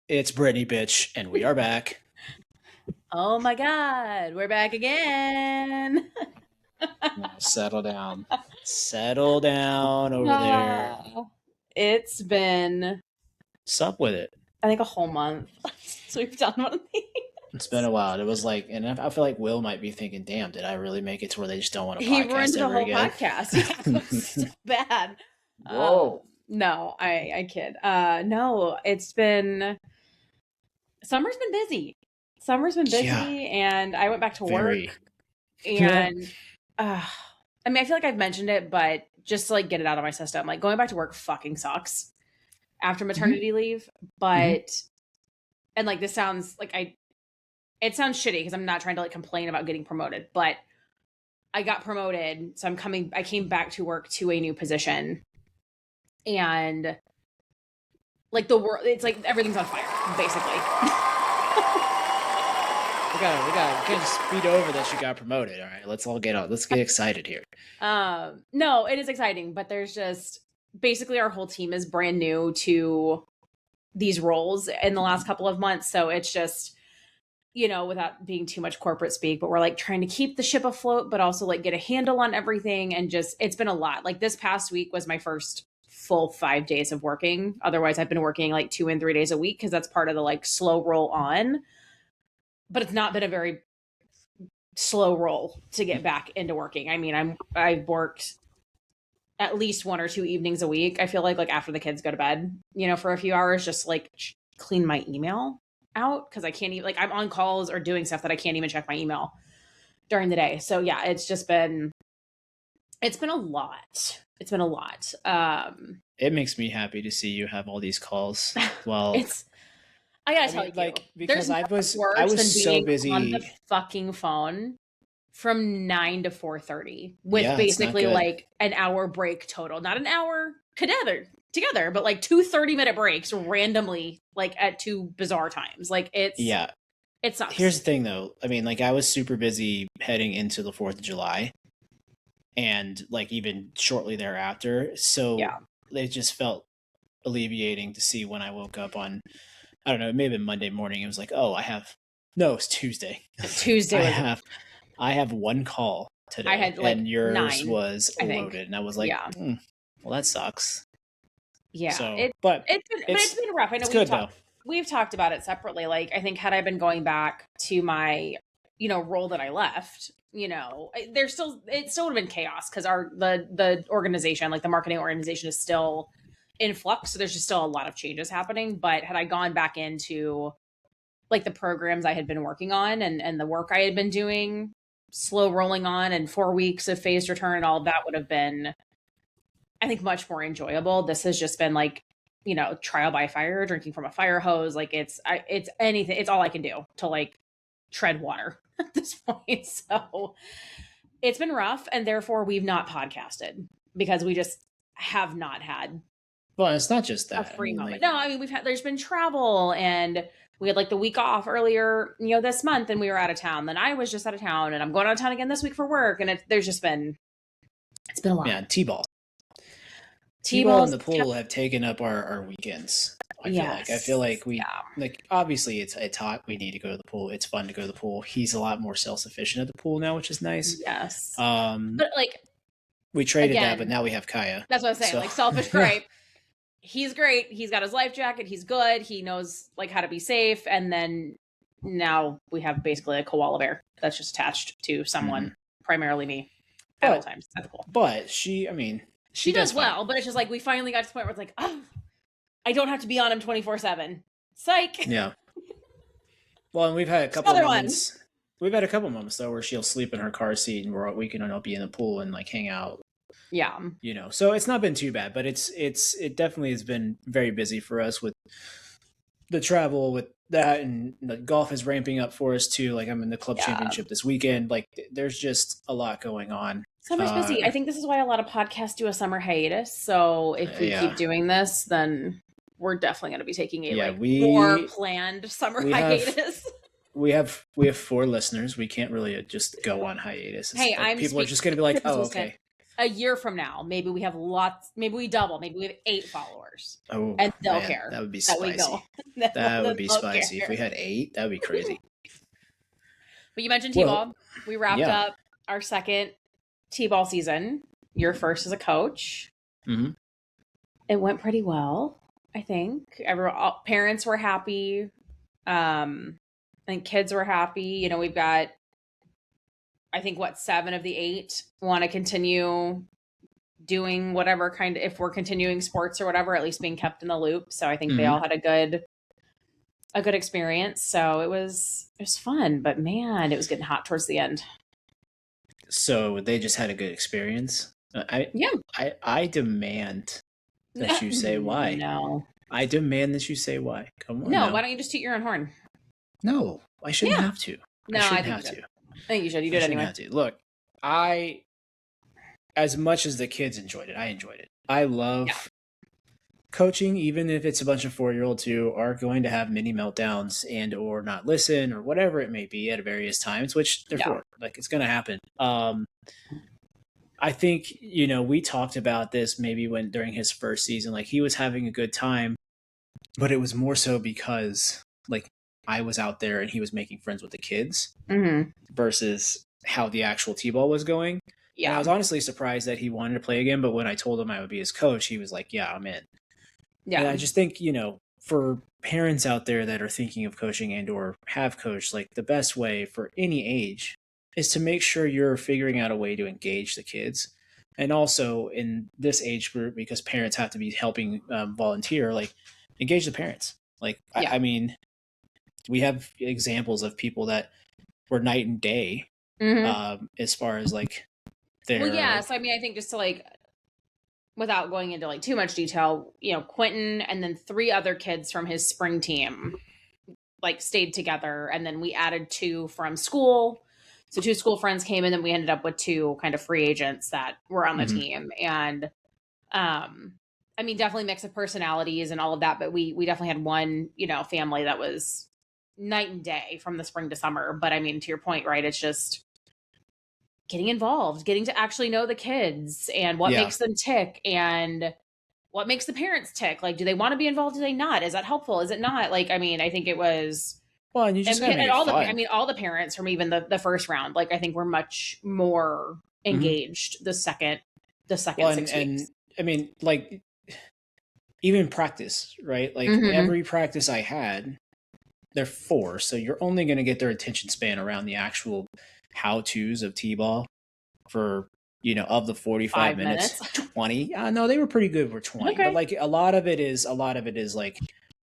It's Brittany, bitch, and we are back. Oh my God, we're back again. Now settle down. Settle down over there. It's been, Sup with it. I think, a whole month since we've done one of these. It's been a while. It was like, and I feel like Will might be thinking, damn, did I really make it to where they just don't want to He podcast ruined the ever whole again? podcast. Yeah, it was so bad. Whoa. No, I kid. No, summer's been busy. Summer's been busy, Yeah. and I went back to Very. work. And I mean, I feel like I've mentioned it, but just to like get it out of my system, like going back to work fucking sucks after maternity leave. But and like this sounds like it sounds shitty because I'm not trying to like complain about getting promoted, but I got promoted, so I came back to work to a new position, and like the world, it's like everything's on fire, basically. We gotta just speed over that she got promoted. All right, let's get excited here. No, it is exciting, but there's just basically our whole team is brand new to these roles in the last couple of months. So it's just, without being too much corporate speak, but we're like trying to keep the ship afloat, but also like get a handle on everything. And just, it's been a lot. Like this past week was my first full 5 days of working. Otherwise I've been working like 2 and 3 days a week because that's part of the like slow roll on. But it's not been a very slow roll to get back into working. I mean, I've worked at least 1 or 2 evenings a week. I feel like after the kids go to bed, for a few hours, just like clean my email out because I can't even I'm on calls or doing stuff that I can't even check my email during the day. So yeah, it's been a lot. It's been a lot. It makes me happy to see you have all these calls. Well, I gotta tell you, because I was so busy on the fucking phone from 9 to 4:30 with basically like an hour break total. Not an hour together, but like 2 30-minute breaks randomly, like at 2 bizarre times. Like it sucks. Here's the thing though. I mean, like I was super busy heading into the 4th of July and like even shortly thereafter. So it just felt alleviating to see when I woke up on, I don't know, maybe Monday morning. It was like, oh, it's Tuesday. I have 1 call today. I had like and yours 9, was loaded, and I was like, well, that sucks. Yeah, so, it's been rough. I know we've talked about it separately. Like, I think had I been going back to my, role that I left, it still would have been chaos because the organization, like the marketing organization, is still in flux. So there's just still a lot of changes happening. But had I gone back into like the programs I had been working on and the work I had been doing, slow rolling on, and 4 weeks of phased return and all of that would have been, I think, much more enjoyable. This has just been like, trial by fire, drinking from a fire hose. Like it's anything. It's all I can do to like tread water at this point. So it's been rough. And therefore we've not podcasted because we just have not had. Well, it's not just that. A free moment. No, I mean, there's been travel, and we had like the week off earlier, this month, and we were out of town. Then I was just out of town, and I'm going out of town again this week for work. And it's been a lot. Yeah, T-ball and the pool have taken up our weekends. I feel like we like, obviously it's hot. We need to go to the pool. It's fun to go to the pool. He's a lot more self-sufficient at the pool now, which is nice. Yes. But like we traded that, but now we have Kaya. That's what I'm saying. So. Like selfish gripe. He's great. He's got his life jacket. He's good. He knows like how to be safe. And then now we have basically a koala bear that's just attached to someone, primarily me, at all times. That's cool. But she does well. But it's just like we finally got to the point where it's like, oh, I don't have to be on him 24/7. Psych. Yeah. Well, and we've had a couple moments. We've had a couple moments though where she'll sleep in her car seat and we can all be in the pool and like hang out. Yeah. So it's not been too bad, but it definitely has been very busy for us with the travel with that, and the golf is ramping up for us too. Like I'm in the club championship this weekend. Like there's just a lot going on. Summer's busy. I think this is why a lot of podcasts do a summer hiatus. So if we keep doing this, then we're definitely going to be taking a more planned summer hiatus. We have 4 listeners. We can't really just go on hiatus. Hey, people are just going to be like, oh, okay. a year from now, maybe we have lots, maybe we double, maybe we have 8 followers. Oh, and they'll man, care that would be that we spicy. go. That would be They'll spicy. If care. we had 8, that would be crazy. But you mentioned Well, T-ball. We wrapped yeah. up our second T-ball season. Your first as a coach. Mm-hmm. It went pretty well, I think. Parents were happy. And kids were happy. You know, we've got, I think, 7 of the 8 want to continue doing whatever kind of, if we're continuing sports or whatever, at least being kept in the loop. So I think they all had a good experience. So it was fun, but man, it was getting hot towards the end. So they just had a good experience. I demand that you say why. No. I demand that you say why. Come on. No, why don't you just toot your own horn? No, I shouldn't have to. No, I think you should. I think you should. You did anyway. Have to. Look, as much as the kids enjoyed it, I enjoyed it. I love coaching, even if it's a bunch of 4-year-olds who are going to have mini meltdowns and or not listen or whatever it may be at various times, which they're for. Like, it's going to happen. I think, we talked about this maybe during his first season, like he was having a good time, but it was more so because like I was out there and he was making friends with the kids versus how the actual T-ball was going. Yeah. And I was honestly surprised that he wanted to play again, but when I told him I would be his coach, he was like, yeah, I'm in. Yeah. And I just think, for parents out there that are thinking of coaching and or have coached, like the best way for any age is to make sure you're figuring out a way to engage the kids. And also in this age group, because parents have to be helping volunteer, like engage the parents. Like, I mean, we have examples of people that were night and day as far as like their... Well, yeah. So, I mean, I think just to like, without going into like too much detail, Quentin and then 3 other kids from his spring team like stayed together. And then we added 2 from school. So 2 school friends came in and we ended up with 2 kind of free agents that were on the team. And, I mean, definitely mix of personalities and all of that, but we definitely had one, family that was night and day from the spring to summer. But I mean, to your point, right? It's just getting involved, getting to actually know the kids and what makes them tick and what makes the parents tick. Like, do they want to be involved? Do they not? Is that helpful? Is it not? Like, I mean, I think it was... Well, and you just all the parents from even the first round, like I think were much more engaged the second 6 weeks. And I mean, like even practice, right? Like every practice I had, they're 4, so you're only going to get their attention span around the actual how-tos of T-ball for of the 45 minutes, 20. No, they were pretty good for 20, but like a lot of it is like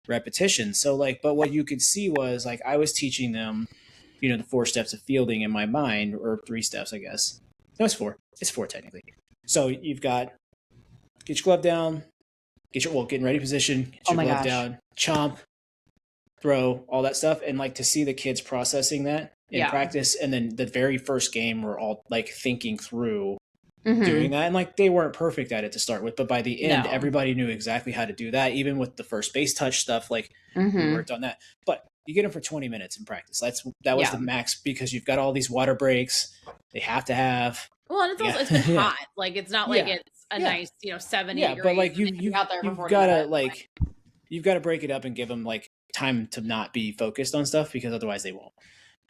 repetition. So like, but what you could see was like I was teaching them, the 4 steps of fielding in my mind, or 3 steps, I guess. No, it's 4. It's 4 technically. So you've got get your glove down, get in ready position, get your glove down, chomp, throw, all that stuff, and like to see the kids processing that in practice, and then the very first game we're all like thinking through doing that, and like they weren't perfect at it to start with, but by the end everybody knew exactly how to do that. Even with the first base touch stuff, like we worked on that. But you get them for 20 minutes in practice. That was the max, because you've got all these water breaks they have to have. Well, and it's been hot. Like it's not like it's a nice 7, 8 degrees. But like you've got to you've got to break it up and give them like time to not be focused on stuff, because otherwise they won't.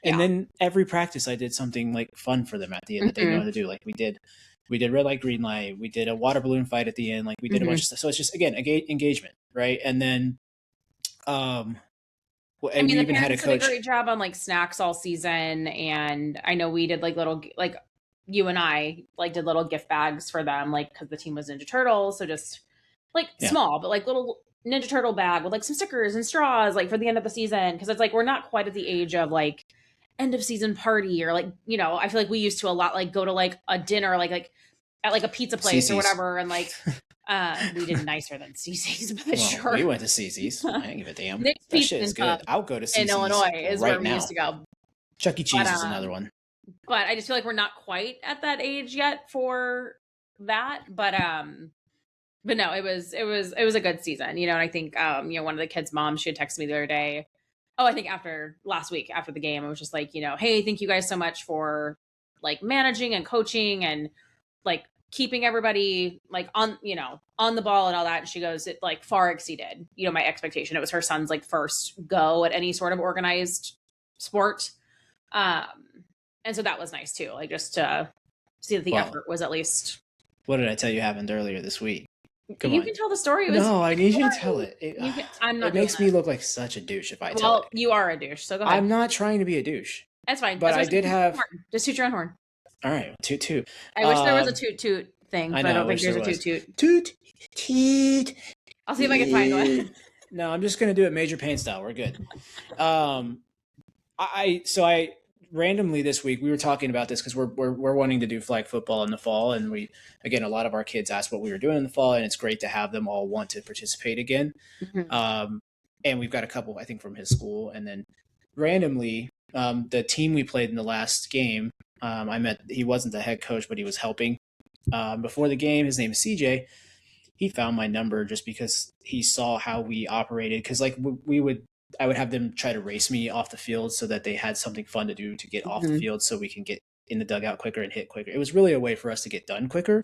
And then every practice I did something like fun for them at the end that they know how to do. Like we did red light, green light. We did a water balloon fight at the end. Like we did a bunch of stuff. So it's just, again, engagement, right? And then, and I mean, we even had a coach. Did a great job on like snacks all season. And I know we did like little, like you and I like did little gift bags for them, like, cause the team was Ninja Turtles. So just like small, but like little Ninja Turtle bag with like some stickers and straws, like for the end of the season. Cause it's like, we're not quite at the age of like end of season party, or like, I feel like we used to a lot, like go to like a dinner, like at like a pizza place or whatever. And like, we did nicer than CC's, but sure. We went to CC's. I didn't give a damn. Nick's that shit is good. I'll go to CC's in Illinois is where we used to go. Chuck E. Cheese is another one. But I just feel like we're not quite at that age yet for that. But no, it was a good season, and I think, one of the kids' moms, she had texted me the other day. Oh, I think last week after the game, I was just like, hey, thank you guys so much for like managing and coaching and like keeping everybody like on, you know, on the ball and all that. And she goes, it like far exceeded, you know, my expectation. It was her son's like first go at any sort of organized sport. And so that was nice too. Like just to see that the effort was at least. What did I tell you happened earlier this week? Come on. Can tell the story. No, I need you to tell it. I'm not. It makes me look like such a douche if I tell it. Well, you are a douche, so go ahead. I'm not trying to be a douche. That's fine. But I did have. Just toot your own horn. All right, toot toot. I wish there was a toot toot thing, but I don't think there's a toot toot. Toot toot. I'll see if I can find one. No, I'm just gonna do it Major Payne style. We're good. I randomly this week we were talking about this because we're wanting to do flag football in the fall, and a lot of our kids asked what we were doing in the fall, and it's great to have them all want to participate again. Mm-hmm. And we've got a couple, I think, from his school, and then randomly the team we played in the last game, he wasn't the head coach, but he was helping before the game. His name is CJ. He found my number just because he saw how we operated, because like I would have them try to race me off the field so that they had something fun to do to get off the field so we can get in the dugout quicker and hit quicker. It was really a way for us to get done quicker.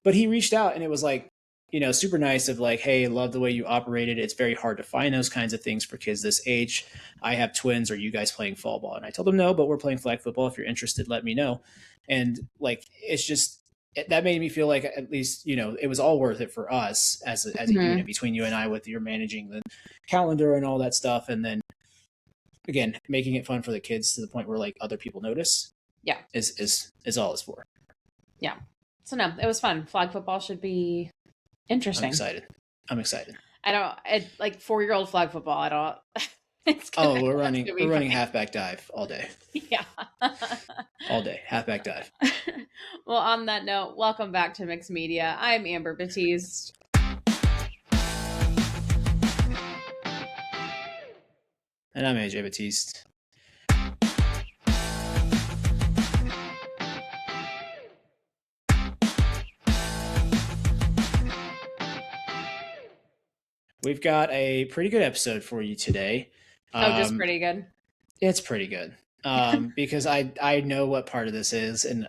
But he reached out and it was like, you know, super nice of like, hey, love the way you operated. It's very hard to find those kinds of things for kids this age. I have twins. Are you guys playing fall ball? And I told him no, but we're playing flag football. If you're interested, let me know. And like, it's just, that made me feel like at least, you know, it was all worth it for us as a unit between you and I, with your managing the calendar and all that stuff. And then again, making it fun for the kids to the point where like other people notice. Yeah. Is all it's for. Yeah. So no, it was fun. Flag football should be interesting. I'm excited. Like 4-year-old flag football. I don't. We're running halfback dive all day. Yeah. All day. Halfback dive. Well, on that note, welcome back to Mixed Media. I'm Amber Batiste. And I'm AJ Batiste. We've got a pretty good episode for you today. Just pretty good. It's pretty good. Because I know what part of this is, and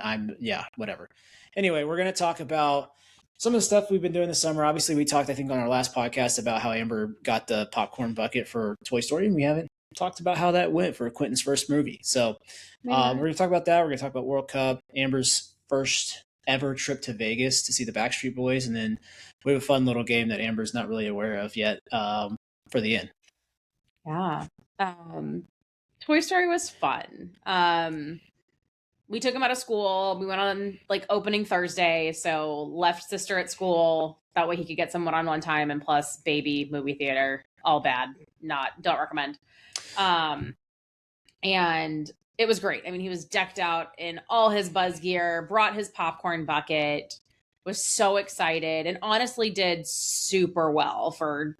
whatever. Anyway, we're going to talk about some of the stuff we've been doing this summer. Obviously, we talked, I think, on our last podcast about how Amber got the popcorn bucket for Toy Story, and we haven't talked about how that went for Quentin's first movie. So we're going to talk about that. We're going to talk about World Cup, Amber's first ever trip to Vegas to see the Backstreet Boys, and then we have a fun little game that Amber's not really aware of yet for the end. Yeah. Toy Story was fun. We took him out of school. We went on like opening Thursday, so left sister at school. That way he could get some one-on-one time, and plus baby movie theater. All bad. Don't recommend. And it was great. I mean, he was decked out in all his Buzz gear, brought his popcorn bucket, was so excited, and honestly did super well for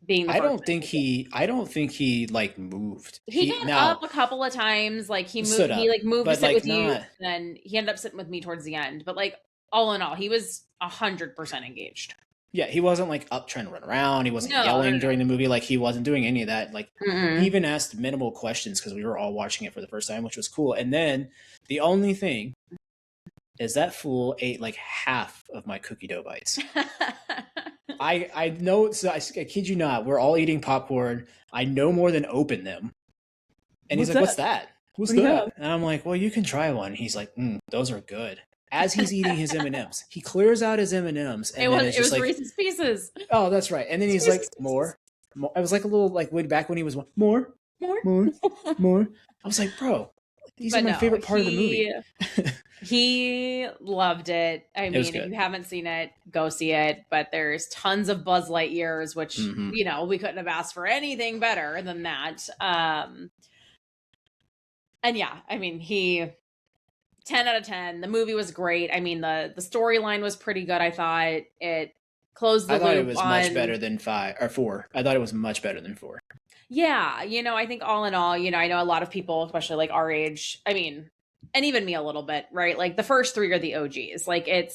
being the I don't think he like moved. He got up a couple of times. Like he moved, to sit with you, and then he ended up sitting with me towards the end. But like all in all, he was 100% engaged. Yeah, he wasn't like up trying to run around. He wasn't yelling during the movie. Like he wasn't doing any of that. Like he even asked minimal questions because we were all watching it for the first time, which was cool. And then the only thing is that fool ate like half of my cookie dough bites. I know. So I kid you not. We're all eating popcorn. I no more than open them. And he's like, "What's that? What's that?" And I'm like, "Well, you can try one." And he's like, "Those are good." As he's eating his M&Ms, he clears out his M&Ms. And it was like, Reese's Pieces. Oh, that's right. And then he's like, more. I was like a little like way back when he was more. I was like, bro, these are my favorite part of the movie. He loved it. I mean, if you haven't seen it, go see it. But there's tons of Buzz Lightyears, which, you know, we couldn't have asked for anything better than that. And yeah, I mean, 10 out of 10. The movie was great. I mean, the storyline was pretty good. I thought it closed the loop. I thought it was much better than 5 or 4. I thought it was much better than 4. Yeah. You know, I think all in all, you know, I know a lot of people, especially like our age, I mean, and even me a little bit, right? Like the first 3 are the OGs. Like it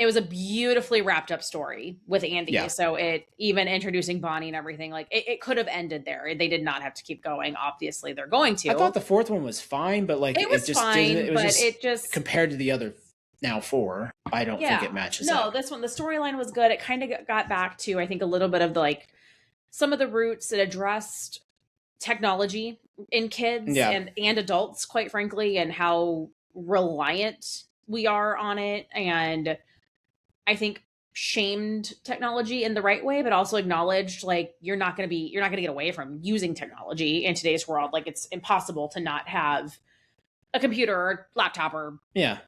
was a beautifully wrapped up story with Andy. Yeah. So it even introducing Bonnie and everything, like it could have ended there. They did not have to keep going. Obviously they're going to. I thought the 4th one was fine, but like it was fine, but it just compared to the other now 4, I don't think it matches no, up. this one, the storyline was good. It kind of got back to, I think, a little bit of the like some of the roots that addressed technology in kids and adults, quite frankly, and how reliant we are on it. And I think shamed technology in the right way, but also acknowledged like you're not going to get away from using technology in today's world. Like it's impossible to not have a computer or laptop or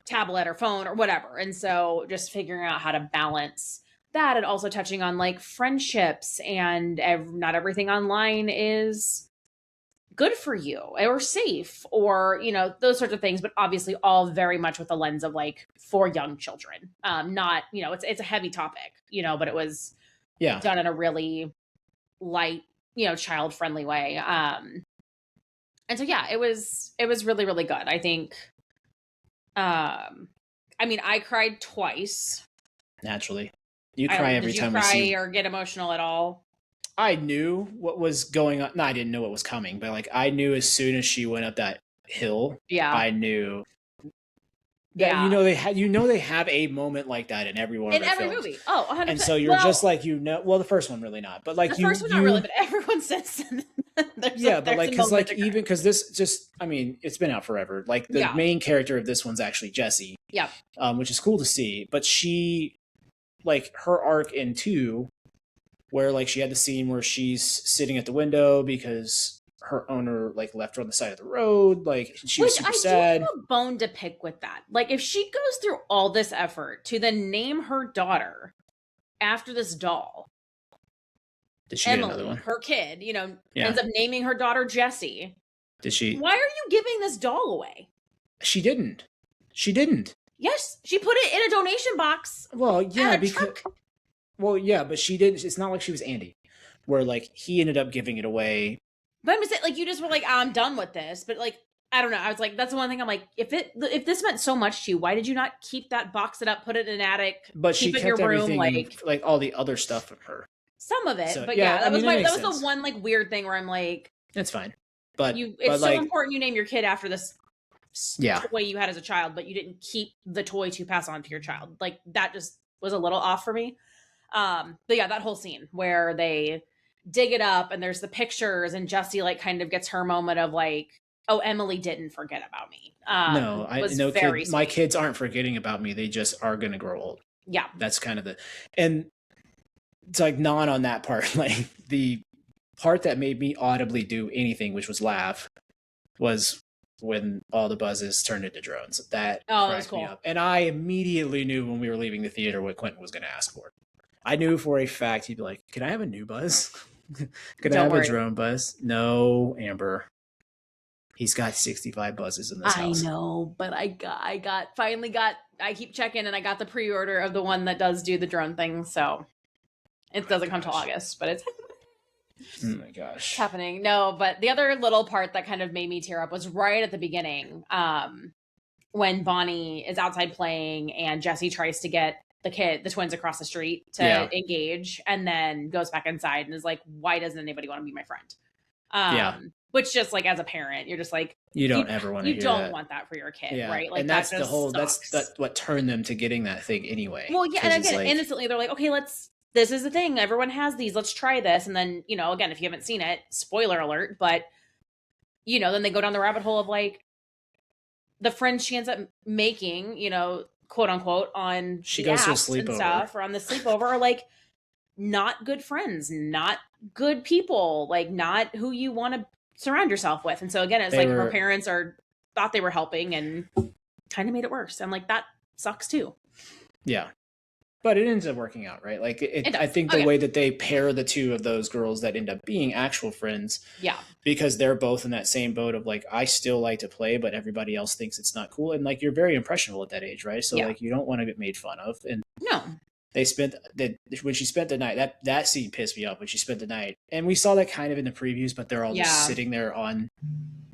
tablet or phone or whatever. And so just figuring out how to balance that, and also touching on like friendships and not everything online is good for you or safe or, you know, those sorts of things, but obviously all very much with the lens of like for young children. Not, you know, it's a heavy topic, you know, but it was done in a really light, you know, child friendly way. And so, it was really, really good. I think, I mean, I cried twice. Naturally. You cry every time we see. Did you cry or get emotional at all? I knew what was going on. No, I didn't know what was coming, but like I knew as soon as she went up that hill, I knew that they have a moment like that in every one of their films. Movie. Oh, 100%. And so you're just like, you know, well, the first one really not, but like the first one not really, but everyone says but like because this just, I mean, it's been out forever. Like the main character of this one's actually Jessie. Yeah. Which is cool to see, but she, like her arc in 2, where like she had the scene where she's sitting at the window because her owner like left her on the side of the road, like she was super sad. I do have a bone to pick with that. Like if she goes through all this effort to then name her daughter after this doll, did she Emily, get another one? Her kid, you know, ends up naming her daughter Jessie. Did she? Why are you giving this doll away? She didn't. Yes, she put it in a donation box. Well, yeah, but she didn't. It's not like she was Andy, where like he ended up giving it away. But I'm saying, like, you just were like, I'm done with this. But like, I don't know. I was like, that's the one thing I'm like, if this meant so much to you, why did you not keep that, box it up, put it in an attic, but she kept everything, like all the other stuff from her. Some of it, so, but that was the one like weird thing where I'm like, that's fine. But it's so important you name your kid after this toy you had as a child, but you didn't keep the toy to pass on to your child. Like that just was a little off for me. But that whole scene where they dig it up and there's the pictures and Jessie like kind of gets her moment of like, oh, Emily didn't forget about me. No, I know my kids aren't forgetting about me. They just are going to grow old. Yeah. That's kind of and it's like not on that part. Like the part that made me audibly do anything, which was laugh, was when all the buzzes turned into drones. That cracked me up. And I immediately knew when we were leaving the theater what Quentin was going to ask for. I knew for a fact he'd be like, "Can I have a new buzz? Can I have a drone buzz?" No, Amber. He's got 65 buzzes in this house. I know, but I finally got. I keep checking, and I got the pre-order of the one that does do the drone thing. So it doesn't come till August, but it's. Oh my gosh. It's happening. No, but the other little part that kind of made me tear up was right at the beginning, when Bonnie is outside playing and Jessie tries to get the twins across the street to engage, and then goes back inside and is like, why doesn't anybody want to be my friend? Which just like as a parent, you're just like, you don't ever want to. You don't want that for your kid, right? Like, and that's the whole. Sucks. That's what turned them to getting that thing anyway. Well, yeah, and again, innocently they're like, okay, this is the thing. Everyone has these. Let's try this. And then, you know, again, if you haven't seen it, spoiler alert, but, you know, then they go down the rabbit hole of like the friends she ends up making, you know, quote unquote, on she goes to a sleepover and stuff, or on the sleepover, are like not good friends, not good people, like not who you want to surround yourself with. And so again, it's her parents thought they were helping and kind of made it worse. I'm like, that sucks too. Yeah. But it ends up working out, right? Like I think the way that they pair the two of those girls that end up being actual friends, because they're both in that same boat of like, I still like to play, but everybody else thinks it's not cool, and like you're very impressionable at that age, right? So like you don't want to get made fun of. And they spent when she spent the night, that scene pissed me off when she spent the night, and we saw that kind of in the previews, but they're all just sitting there on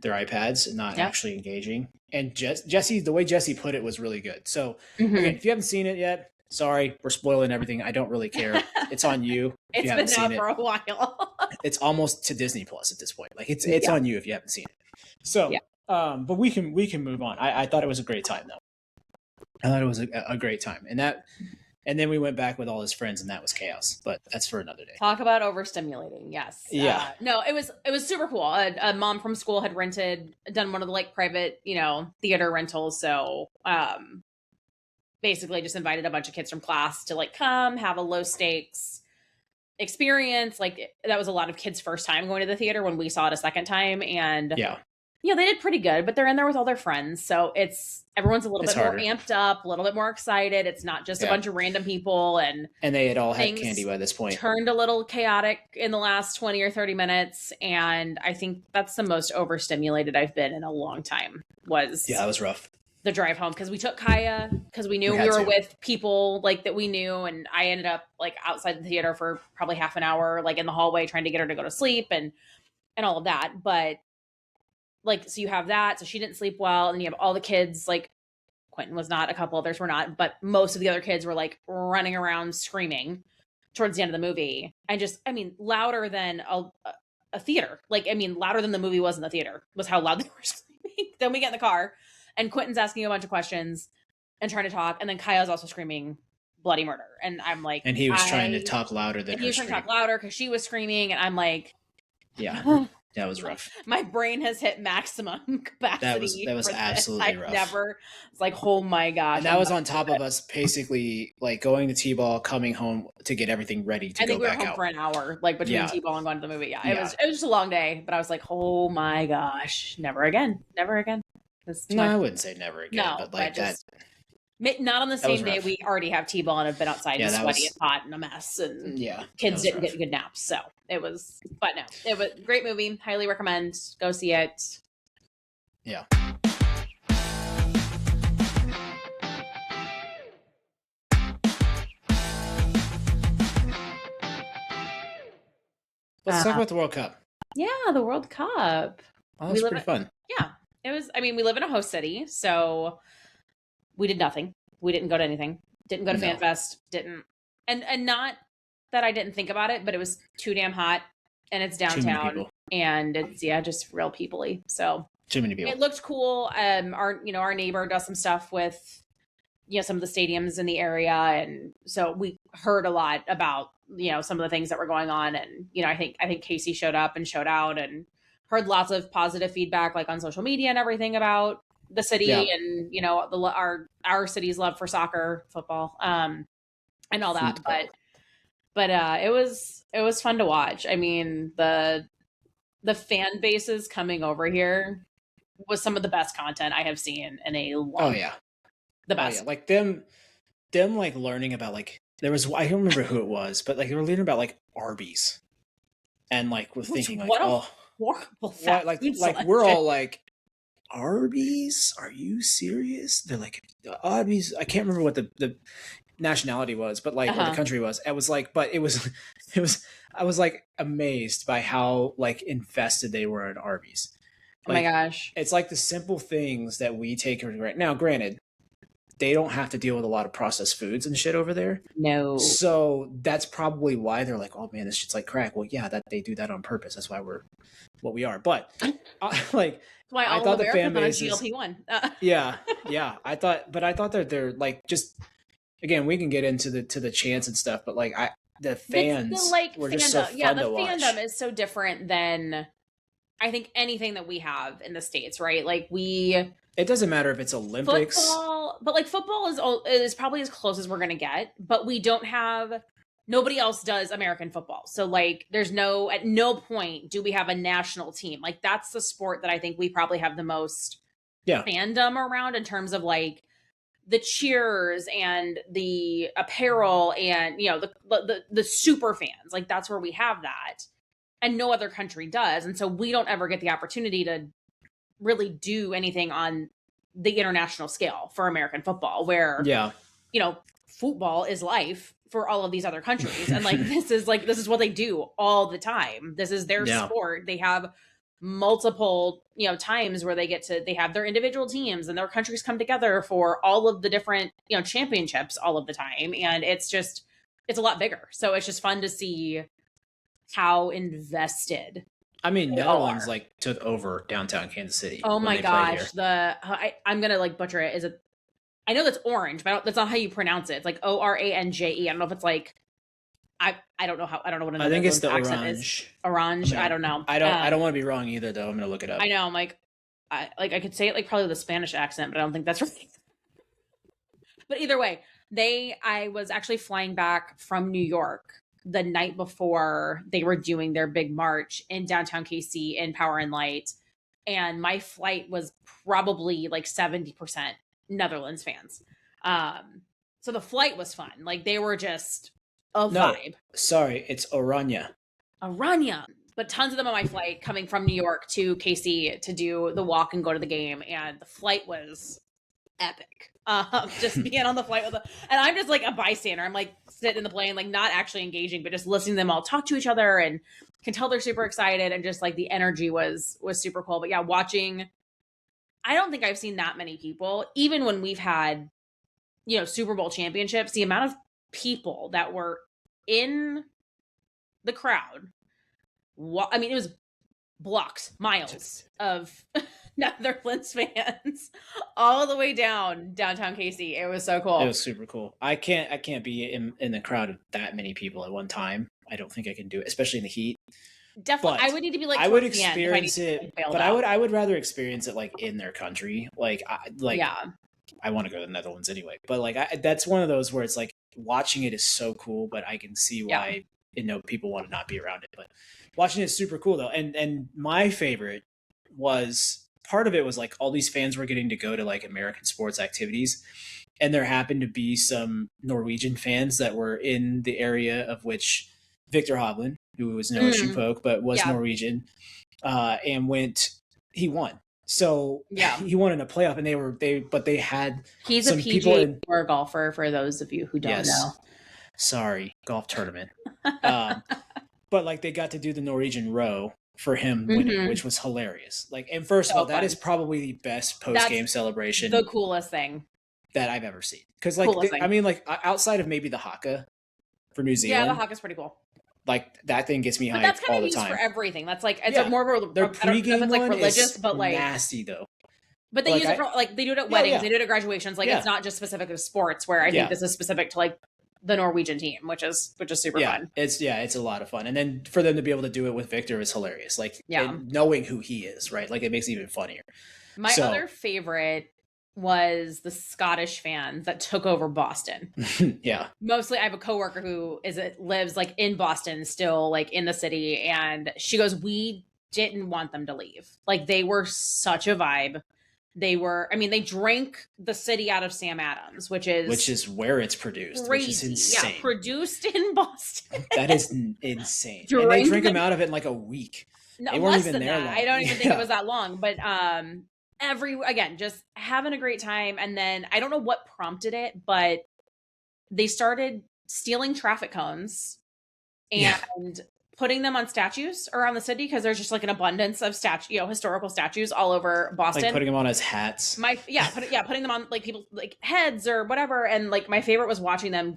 their iPads and not actually engaging. And Jessie, the way Jessie put it was really good. So again, if you haven't seen it yet. Sorry, we're spoiling everything. I don't really care. It's on you. If you haven't seen it. It's been out for a while. It's almost to Disney Plus at this point. Like it's on you if you haven't seen it. So, but we can move on. I thought it was a great time though. I thought it was a great time, and then we went back with all his friends, and that was chaos. But that's for another day. Talk about overstimulating. Yes. Yeah. No, it was super cool. A mom from school had done one of the like private, theater rentals. So, basically just invited a bunch of kids from class to like come have a low stakes experience. Like that was a lot of kids' first time going to the theater when we saw it a second time. And yeah, they did pretty good, but they're in there with all their friends. So everyone's a little bit harder. more amped up, a little bit more excited. It's not just a bunch of random people. And they had all had candy by this point. Turned a little chaotic in the last 20 or 30 minutes. And I think that's the most overstimulated I've been in a long time that was rough. The drive home, because we took Kaya because we knew we were with people like that we knew, and I ended up like outside the theater for probably half an hour, like in the hallway trying to get her to go to sleep and all of that. But like, so you have that, so she didn't sleep well, and then you have all the kids, like Quentin was not, a couple others were not, but most of the other kids were like running around screaming towards the end of the movie, and just, I mean, louder than a theater. Like, I mean, louder than the movie was in the theater was how loud they were screaming. Then we get in the car and Quentin's asking a bunch of questions and trying to talk. And then Kaya's also screaming bloody murder. And I'm like... And he was trying to talk louder than her. He was trying to talk louder because she was screaming. And I'm like... Yeah, that was rough. My brain has hit maximum capacity. That was absolutely rough. It's like, oh my gosh. And that was on top of us basically like going to T-ball, coming home to get everything ready to go back out. I think we were home for an hour, like between T-ball and going to the movie. Yeah, it was just a long day. But I was like, oh my gosh, never again. Never again. No, I wouldn't say never again, but like that. Not on the same day we already have T-ball and have been outside and sweaty and hot and a mess, and kids didn't get good naps. So it was, but no, it was a great movie. Highly recommend. Go see it. Yeah. Let's talk about the World Cup. Yeah, the World Cup. Oh, that's pretty fun. Yeah. It was, I mean, we live in a host city, so we did nothing. We didn't go to anything. Didn't go to FanFest. Didn't. And not that I didn't think about it, but it was too damn hot, and it's downtown, and it's, just real people-y. So too many people. It looked cool. Our neighbor does some stuff with, some of the stadiums in the area, and so we heard a lot about, some of the things that were going on, and, I think Casey showed up and showed out, and heard lots of positive feedback, like on social media and everything about the city and, our city's love for soccer, football, and all that. But it was fun to watch. I mean, the fan bases coming over here was some of the best content I have seen in a long time. The best. Like them like learning about like, there was, I don't remember who it was, but like they were learning about like Arby's. And like we're thinking like, horrible like we're all like, Arby's? Are you serious? They're like, Arby's. I can't remember what the nationality was, but like what the country was. It was like, but it was I was like amazed by how like invested they were in Arby's. Like, oh my gosh. It's like the simple things that we take for granted. Now, granted, they don't have to deal with a lot of processed foods and shit over there. No. So that's probably why they're like, oh man, this shit's like crack. Well, yeah, that they do that on purpose. That's why we're what we are. But like, why all I thought the fan base is GLP-1. yeah. I thought that they're like, just again, we can get into the chants and stuff, but like the fans were just so fun to watch. The fandom is so different than I think anything that we have in the States, right? Like it doesn't matter if it's Olympics. Football is probably as close as we're going to get, but we don't have, nobody else does American football. So like at no point do we have a national team. Like that's the sport that I think we probably have the most fandom around in terms of like the cheers and the apparel and, the super fans. Like that's where we have that. And no other country does. And so we don't ever get the opportunity to really do anything on the international scale for American football, where football is life for all of these other countries. And like this is what they do all the time. This is their sport. They have multiple times where they have their individual teams and their countries come together for all of the different championships all of the time, and it's a lot bigger. So it's just fun to see how invested. I mean, Netherlands like took over downtown Kansas City. Oh my gosh. I'm going to like butcher it. Is it I know that's orange, but that's not how you pronounce it. It's like Oranje. I don't know if it's like I don't know what another I think it's the accent orange. is. Orange. I don't know. I don't want to be wrong either, though. I'm gonna look it up. I know. I'm like, I could say it like probably the Spanish accent, but I don't think that's right. But either way, I was actually flying back from New York the night before they were doing their big march in downtown KC in Power and Light, and my flight was probably like 70% Netherlands fans. So the flight was fun. Like they were just a vibe. Sorry, it's Oranje. Oranje. But tons of them on my flight coming from New York to KC to do the walk and go to the game. And the flight was epic. Just being on the flight with and I'm just like a bystander. I'm like sitting in the plane, like not actually engaging, but just listening to them all talk to each other and can tell they're super excited. And just like the energy was super cool. But yeah, watching, I don't think I've seen that many people, even when we've had, Super Bowl championships, the amount of people that were in the crowd. I mean, it was blocks, miles of Netherlands fans all the way downtown KC. It was so cool. It was super cool. I can't be in the crowd of that many people at one time. I don't think I can do it, especially in the heat. Definitely, I would need to be like. I would experience it, but I would rather experience it like in their country. I want to go to the Netherlands anyway, but like that's one of those where it's like watching it is so cool, but I can see why people want to not be around it. But watching it is super cool though, and my favorite was part of it was like all these fans were getting to go to like American sports activities, and there happened to be some Norwegian fans that were in the area of which Victor Hovland, who was no Poke, but was Norwegian, and he won. So he won in a playoff, and they had he's some a PGA Tour golfer for those of you who don't know. Sorry, golf tournament. But like they got to do the Norwegian row for him winning, which was hilarious. Like, and first of all, that is probably the best post game celebration, the coolest thing that I've ever seen. Because like, I mean, like outside of maybe the haka for New Zealand, the haka's pretty cool. Like that thing gets me hyped all the time. That's kind of used for everything. That's like it's more of their pregame one like religious, is but like nasty though. But they use it for like they do it at weddings, they do it at graduations. Like it's not just specific to sports. Where I think this is specific to like the Norwegian team, which is super fun. It's a lot of fun, and then for them to be able to do it with Victor is hilarious. Like knowing who he is, right? Like it makes it even funnier. My other favorite was the Scottish fans that took over Boston. Mostly I have a coworker who lives like in Boston still, like in the city, and she goes, we didn't want them to leave. Like they were such a vibe. They drank the city out of Sam Adams, which is where it's produced, crazy. Which is insane. Yeah, produced in Boston. That is insane. And they drink them out of it in like a week. No, they weren't even there long. I don't even think it was that long, but just having a great time. And then I don't know what prompted it, but they started stealing traffic cones and putting them on statues around the city, because there's just like an abundance of historical statues all over Boston. Like putting them on as hats. Putting them on like people like heads or whatever. And like my favorite was watching them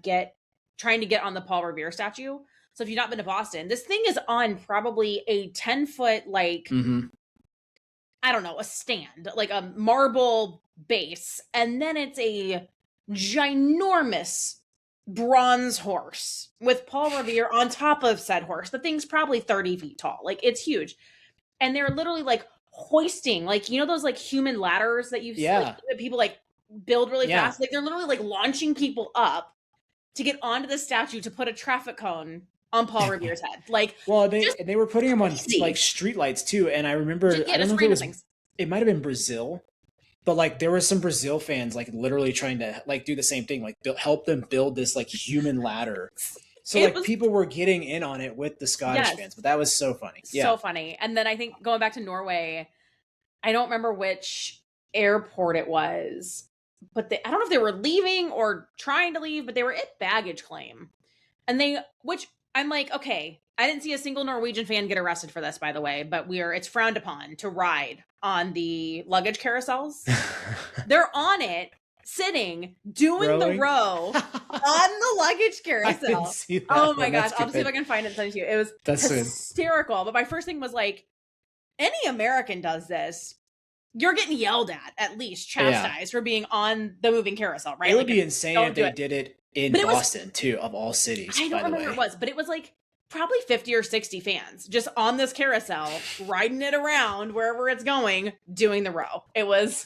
trying to get on the Paul Revere statue. So if you've not been to Boston, this thing is on probably a 10-foot like I don't know, a stand, like a marble base, and then it's a ginormous bronze horse with Paul Revere on top of said horse. The thing's probably 30 feet tall. Like it's huge. And they're literally like hoisting, like, those like human ladders that you've that people like build really fast. Like they're literally like launching people up to get onto the statue to put a traffic cone on Paul Revere's head. Like, well, they were putting him on like streetlights too. And I remember, I don't know if it might've been Brazil, but like there were some Brazil fans like literally trying to like do the same thing, like help them build this like human ladder. So people were getting in on it with the Scottish fans, but that was so funny. So funny. And then I think going back to Norway, I don't remember which airport it was, but I don't know if they were leaving or trying to leave, but they were at baggage claim. And which I'm like, okay, I didn't see a single Norwegian fan get arrested for this, by the way, but it's frowned upon to ride on the luggage carousels. They're on it, sitting, doing the row on the luggage carousel. Oh my gosh. I'll just see if I can find it and send it to you. It was hysterical. But my first thing was like, any American does this, you're getting yelled at least chastised for being on the moving carousel, right? It would be insane if they did it in Boston too, of all cities. I don't remember what it was, but it was like probably 50 or 60 fans just on this carousel, riding it around wherever it's going, doing the row. It was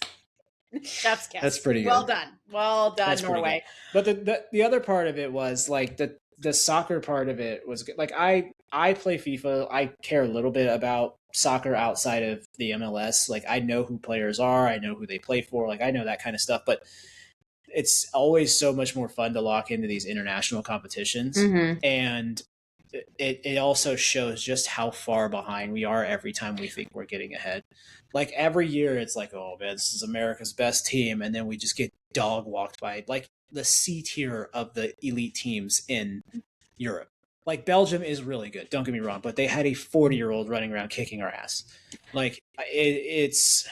chef's kiss. That's pretty good. Well done, that's Norway. But the other part of it was like the soccer part of it was good. Like I play FIFA. I care a little bit about soccer outside of the MLS. Like I know who players are. I know who they play for. Like I know that kind of stuff. But it's always so much more fun to lock into these international competitions. Mm-hmm. And it also shows just how far behind we are every time we think we're getting ahead. Like every year it's like, oh man, this is America's best team. And then we just get dog walked by like the C tier of the elite teams in Europe. Like Belgium is really good. Don't get me wrong, but they had a 40-year-old running around kicking our ass. Like it's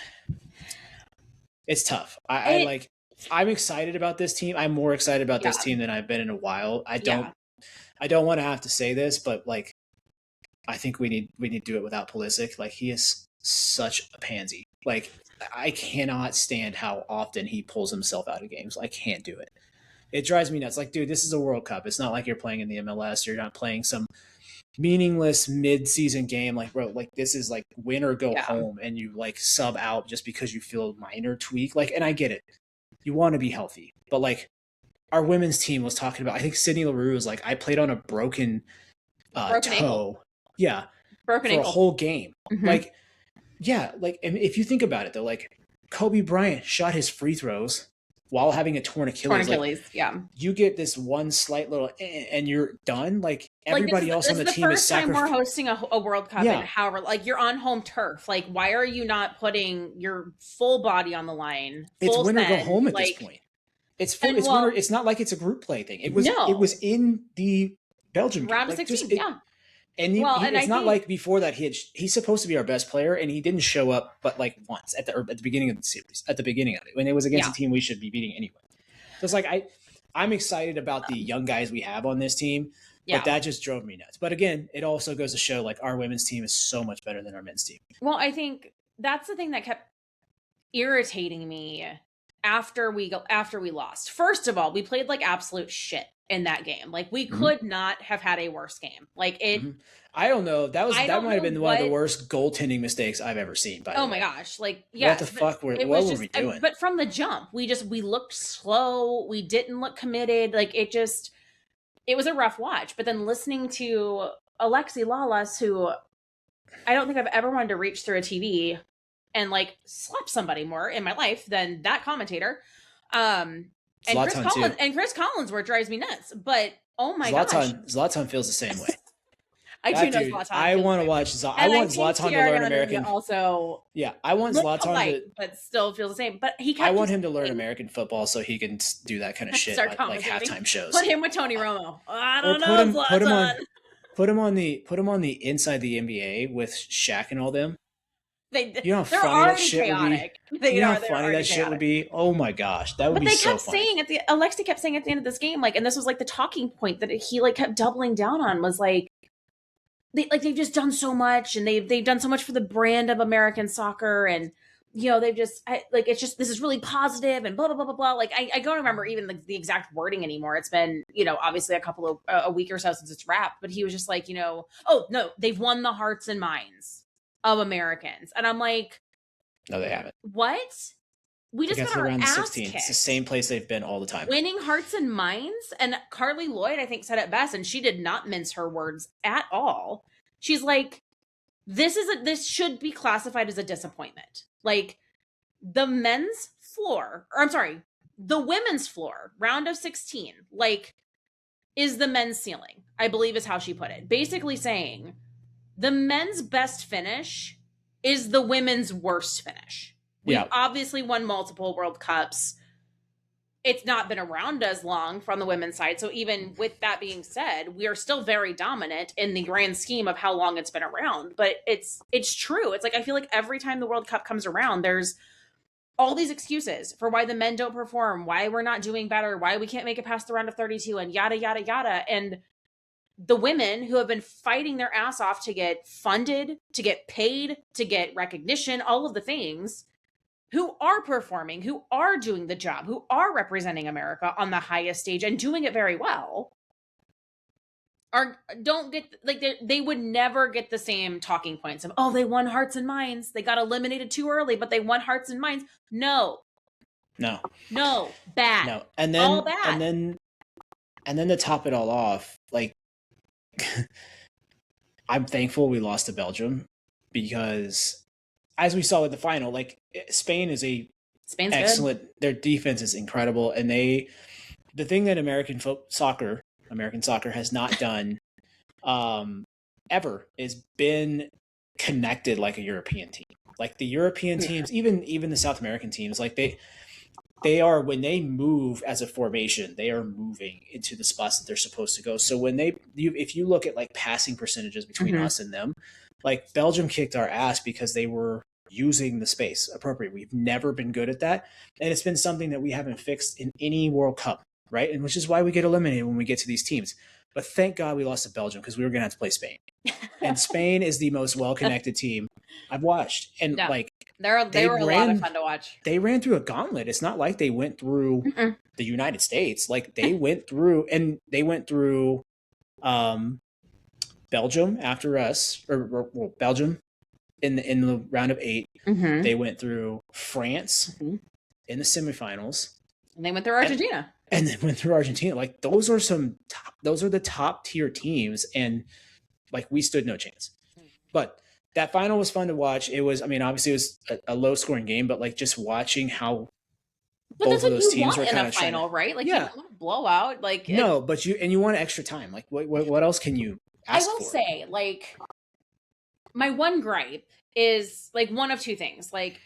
tough. I'm excited about this team. I'm more excited about this team than I've been in a while. I don't want to have to say this, but like, I think we need to do it without Pulisic. Like he is such a pansy. Like I cannot stand how often he pulls himself out of games. I can't do it. It drives me nuts. Like, dude, this is a World Cup. It's not like you're playing in the MLS. You're not playing some meaningless mid-season game. Like, bro, like this is like win or go home, and you like sub out just because you feel a minor tweak. Like, and I get it. You want to be healthy, but like our women's team was talking about, I think Sydney LaRue was like, I played on a broken toe. Ankle. Yeah. Broken for ankle. a whole game. Mm-hmm. Like, yeah. Like, and if you think about it though, like Kobe Bryant shot his free throws while having a torn Achilles. Like, yeah. You get this one slight little and you're done. Like everybody else on the team is sacrificing. This is the first time we're hosting a World Cup, and however, like you're on home turf. Like, why are you not putting your full body on the line? It's win or go home at this point. It's winner. It's not like it's a group play thing. It was in the Belgium round of 16. And it's not like before that he's supposed to be our best player, and he didn't show up but like once at the beginning of the series, at the beginning of it, when it was against a team we should be beating anyway. So it's like I'm excited about the young guys we have on this team, but that just drove me nuts. But again, it also goes to show like our women's team is so much better than our men's team. Well, I think that's the thing that kept irritating me after we lost. First of all, we played like absolute shit in that game. Like we could not have had a worse game. Like it. I don't know. That might have been one of the worst goaltending mistakes I've ever seen. By the way. My gosh! Like what the fuck? What were we doing? But from the jump, we looked slow. We didn't look committed. Like it was a rough watch. But then listening to Alexi Lalas, who I don't think I've ever wanted to reach through a TV and like slap somebody more in my life than that commentator. And Chris Collins, where it drives me nuts. But oh my gosh, Zlatan feels the same way. I do know Zlatan. I want to watch. I want Zlatan to learn American. Also, I want Zlatan to, but still feels the same. But I want him to learn American football so he can do that kind of shit, like halftime shows. Put him with Tony Romo. I don't know. Put him on the inside the NBA with Shaq and all them. You know how funny that shit would be? You know how funny that shit would be? Oh my gosh, that would be so funny. Alexi kept saying at the end of this game, like, and this was like the talking point that he like kept doubling down on was like, they've just done so much, and they've done so much for the brand of American soccer, and you know they've just it's just this is really positive and blah blah blah blah blah. Like I don't remember even the exact wording anymore. It's been obviously a week or so since it's wrapped, but he was just like oh no, they've won the hearts and minds of Americans. And I'm like, no, they haven't. What? We just got our ass kicked. It's the same place they've been all the time. Winning hearts and minds. And Carly Lloyd, I think, said it best, and she did not mince her words at all. She's like, this should be classified as a disappointment. Like the women's floor, round of 16, like is the men's ceiling, I believe is how she put it. Basically saying, the men's best finish is the women's worst finish. We've obviously won multiple World Cups. It's not been around as long from the women's side. So even with that being said, we are still very dominant in the grand scheme of how long it's been around. But it's true. It's like, I feel like every time the World Cup comes around, there's all these excuses for why the men don't perform, why we're not doing better, why we can't make it past the round of 32, and yada, yada, yada. And the women who have been fighting their ass off to get funded, to get paid, to get recognition, all of the things, who are performing, who are doing the job, who are representing America on the highest stage and doing it very well, don't get like they would never get the same talking points of, oh, they won hearts and minds, they got eliminated too early, but they won hearts and minds. No, bad. No, and then all bad. and then to top it all off, like I'm thankful we lost to Belgium, because as we saw with the final, like Spain is Spain's excellent. Good. Their defense is incredible, and the thing that American soccer has not done ever is been connected like a European team. Like the European teams, even the South American teams, like they are, when they move as a formation, they are moving into the spots that they're supposed to go. So when if you look at like passing percentages between us and them, like Belgium kicked our ass because they were using the space appropriately. We've never been good at that, and it's been something that we haven't fixed in any World Cup, right? And which is why we get eliminated when we get to these teams. But thank God we lost to Belgium, because we were going to have to play Spain. And Spain is the most well-connected team I've watched. And like they were a lot of fun to watch. They ran through a gauntlet. It's not like they went through the United States. Like they went through Belgium after us, or Belgium in the round of 8. They went through France in the semifinals. And they went through Argentina. And then went through Argentina. Like those are the top tier teams, and like we stood no chance. But that final was fun to watch. It was, I mean, obviously it was a low scoring game, but like just watching how both of those teams were kind of final, right? Like, you don't want to blow out. Like, no, but you want extra time. Like, what else can you ask for? I will say, like, my one gripe is like one of two things. Like,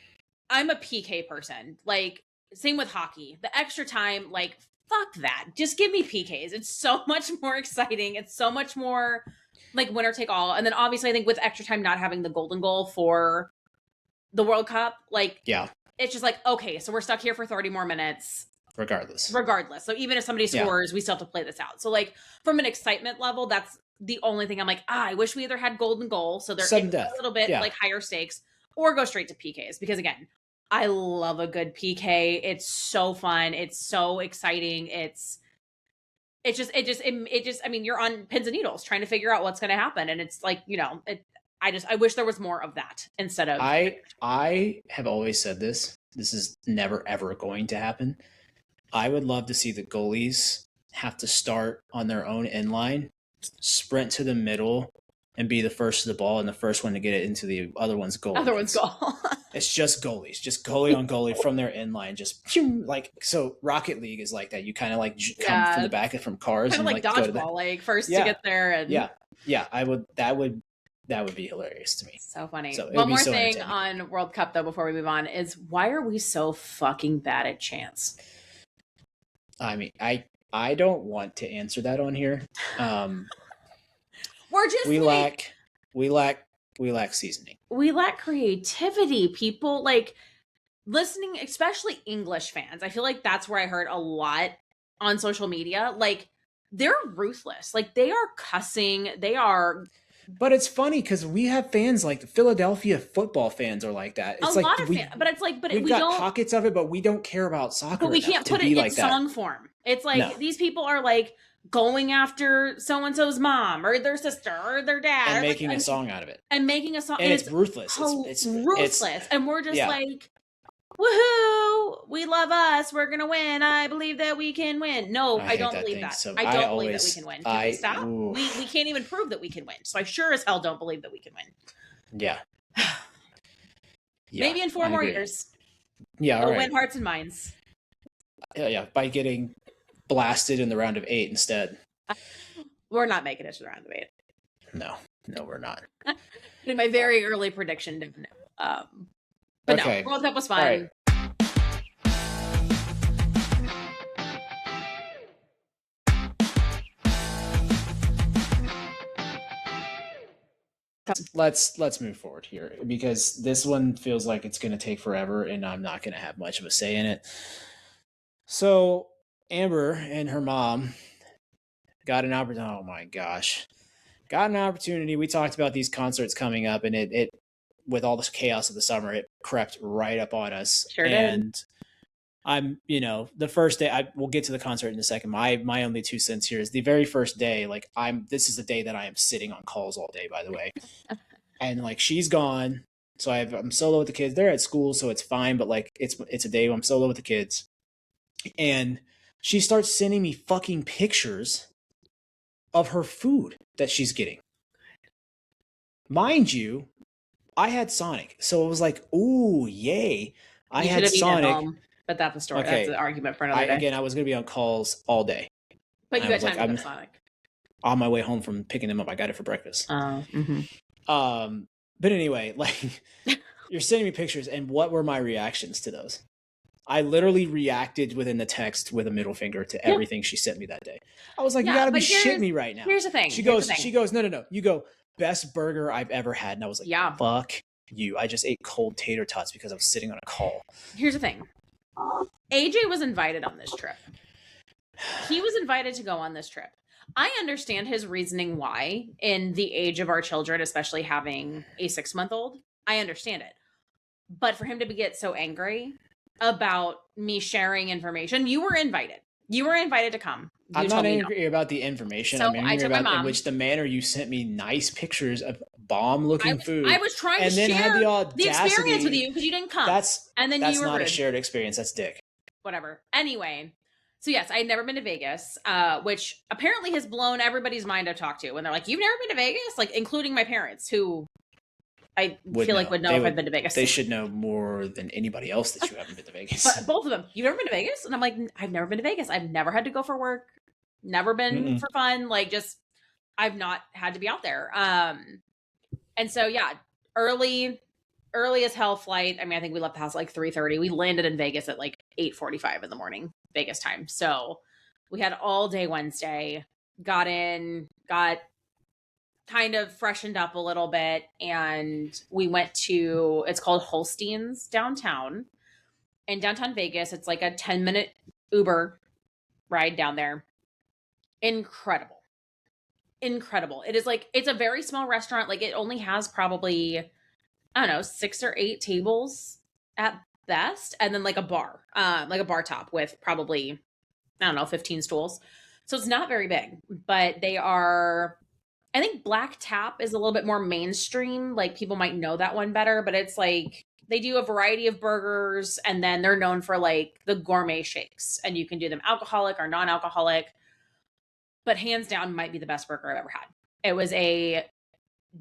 I'm a PK person. Like, same with hockey. The extra time, like, fuck that. Just give me PKs. It's so much more exciting. It's so much more like winner take all. And then obviously I think with extra time not having the golden goal for the World Cup, like, it's just like, okay, so we're stuck here for 30 more minutes. Regardless. So even if somebody scores, we still have to play this out. So like from an excitement level, that's the only thing I'm like, I wish we either had golden goal, so they're a little bit like higher stakes, or go straight to PKs. Because again, I love a good PK. It's so fun. It's so exciting. It just, I mean, you're on pins and needles trying to figure out what's going to happen. And it's like, you know, I wish there was more of that instead of. I have always said this. This is never, ever going to happen. I would love to see the goalies have to start on their own end line, sprint to the middle, and be the first to the ball and the first one to get it into the other one's goal. It's just goalies, just goalie on goalie from their end line, just like, so Rocket League is like that. You kind of like come from the back of from cars, kind of like dodgeball, like first to get there. And that would be hilarious to me. So funny. So one more thing on World Cup though, before we move on, is why are we so fucking bad at chants? I mean, I don't want to answer that on here. We're just we lack seasoning. We lack creativity. People like listening, especially English fans. I feel like that's where I heard a lot on social media. Like they're ruthless. Like they are cussing. They are. But it's funny because we have fans like the Philadelphia football fans are like that. It's a lot of fans, but it's like, but we got pockets of it, but we don't care about soccer. But we can't put it in song form. It's like these people are like going after so-and-so's mom or their sister or their dad. And making a song out of it. And making a song. And it's ruthless. It's ruthless. And we're just like, woohoo, we love us. We're going to win. I believe that we can win. No, I don't believe that. So I don't believe that we can win. Can we stop? We can't even prove that we can win. So I sure as hell don't believe that we can win. Yeah. Maybe in 4 more years. Yeah, we'll win hearts and minds. Yeah, by getting blasted in the round of 8 instead. We're not making it to the round of 8. No, we're not. In my very early prediction. But no, World Cup was fun. Right. Let's move forward here, because this one feels like it's going to take forever and I'm not going to have much of a say in it. So Amber and her mom got an opportunity. Oh my gosh. Got an opportunity. We talked about these concerts coming up, and it with all this chaos of the summer, it crept right up on us. Sure and did. I'm, the first day, we'll get to the concert in a second. My only 2 cents here is the very first day, like this is the day that I am sitting on calls all day, by the way. And like, she's gone. So I'm solo with the kids. They're at school, so it's fine. But like, it's a day I'm solo with the kids. And she starts sending me fucking pictures of her food that she's getting. Mind you, I had Sonic. So it was like, ooh, yay. I You had Sonic. But that's a story. Okay. That's an argument for another day. Again, I was going to be on calls all day. But you got time to go to Sonic. On my way home from picking them up, I got it for breakfast. Mm-hmm. But anyway, like, you're sending me pictures, and what were my reactions to those? I literally reacted within the text with a middle finger to everything she sent me that day. I was like, you gotta be shitting me right now. Here's the thing. She goes, no. You go, best burger I've ever had. And I was like, fuck you. I just ate cold tater tots because I was sitting on a call. Here's the thing. AJ was invited on this trip. He was invited to go on this trip. I understand his reasoning why, in the age of our children, especially having a 6-month-old. I understand it. But for him to get so angry about me sharing information, you were invited. You were invited to come. I'm not angry about the information. So I'm angry about in which the manner you sent me nice pictures of bomb-looking food. I was trying to share the experience with you because you didn't come. That's not a shared experience. That's dick. Whatever. Anyway, so yes, I had never been to Vegas, which apparently has blown everybody's mind I've talked to. When they're like, "You've never been to Vegas?" Like, including my parents, who I feel like would know if I'd been to Vegas. They should know more than anybody else that you haven't been to Vegas. But both of them, you've never been to Vegas? And I'm like, I've never been to Vegas. I've never had to go for work. Never been for fun. Like, just, I've not had to be out there. And so, yeah, early as hell flight. I mean, I think we left the house at like 3:30. We landed in Vegas at like 8:45 in the morning, Vegas time. So we had all day Wednesday, got kind of freshened up a little bit, and we went to, it's called Holstein's downtown. In downtown Vegas, it's like a 10-minute Uber ride down there. Incredible. It is like, it's a very small restaurant. Like, it only has probably, I don't know, 6 or 8 tables at best. And then like a bar top with probably, I don't know, 15 stools. So it's not very big, but I think Black Tap is a little bit more mainstream. Like, people might know that one better, but it's like, they do a variety of burgers, and then they're known for like the gourmet shakes, and you can do them alcoholic or non-alcoholic, but hands down might be the best burger I've ever had. It was a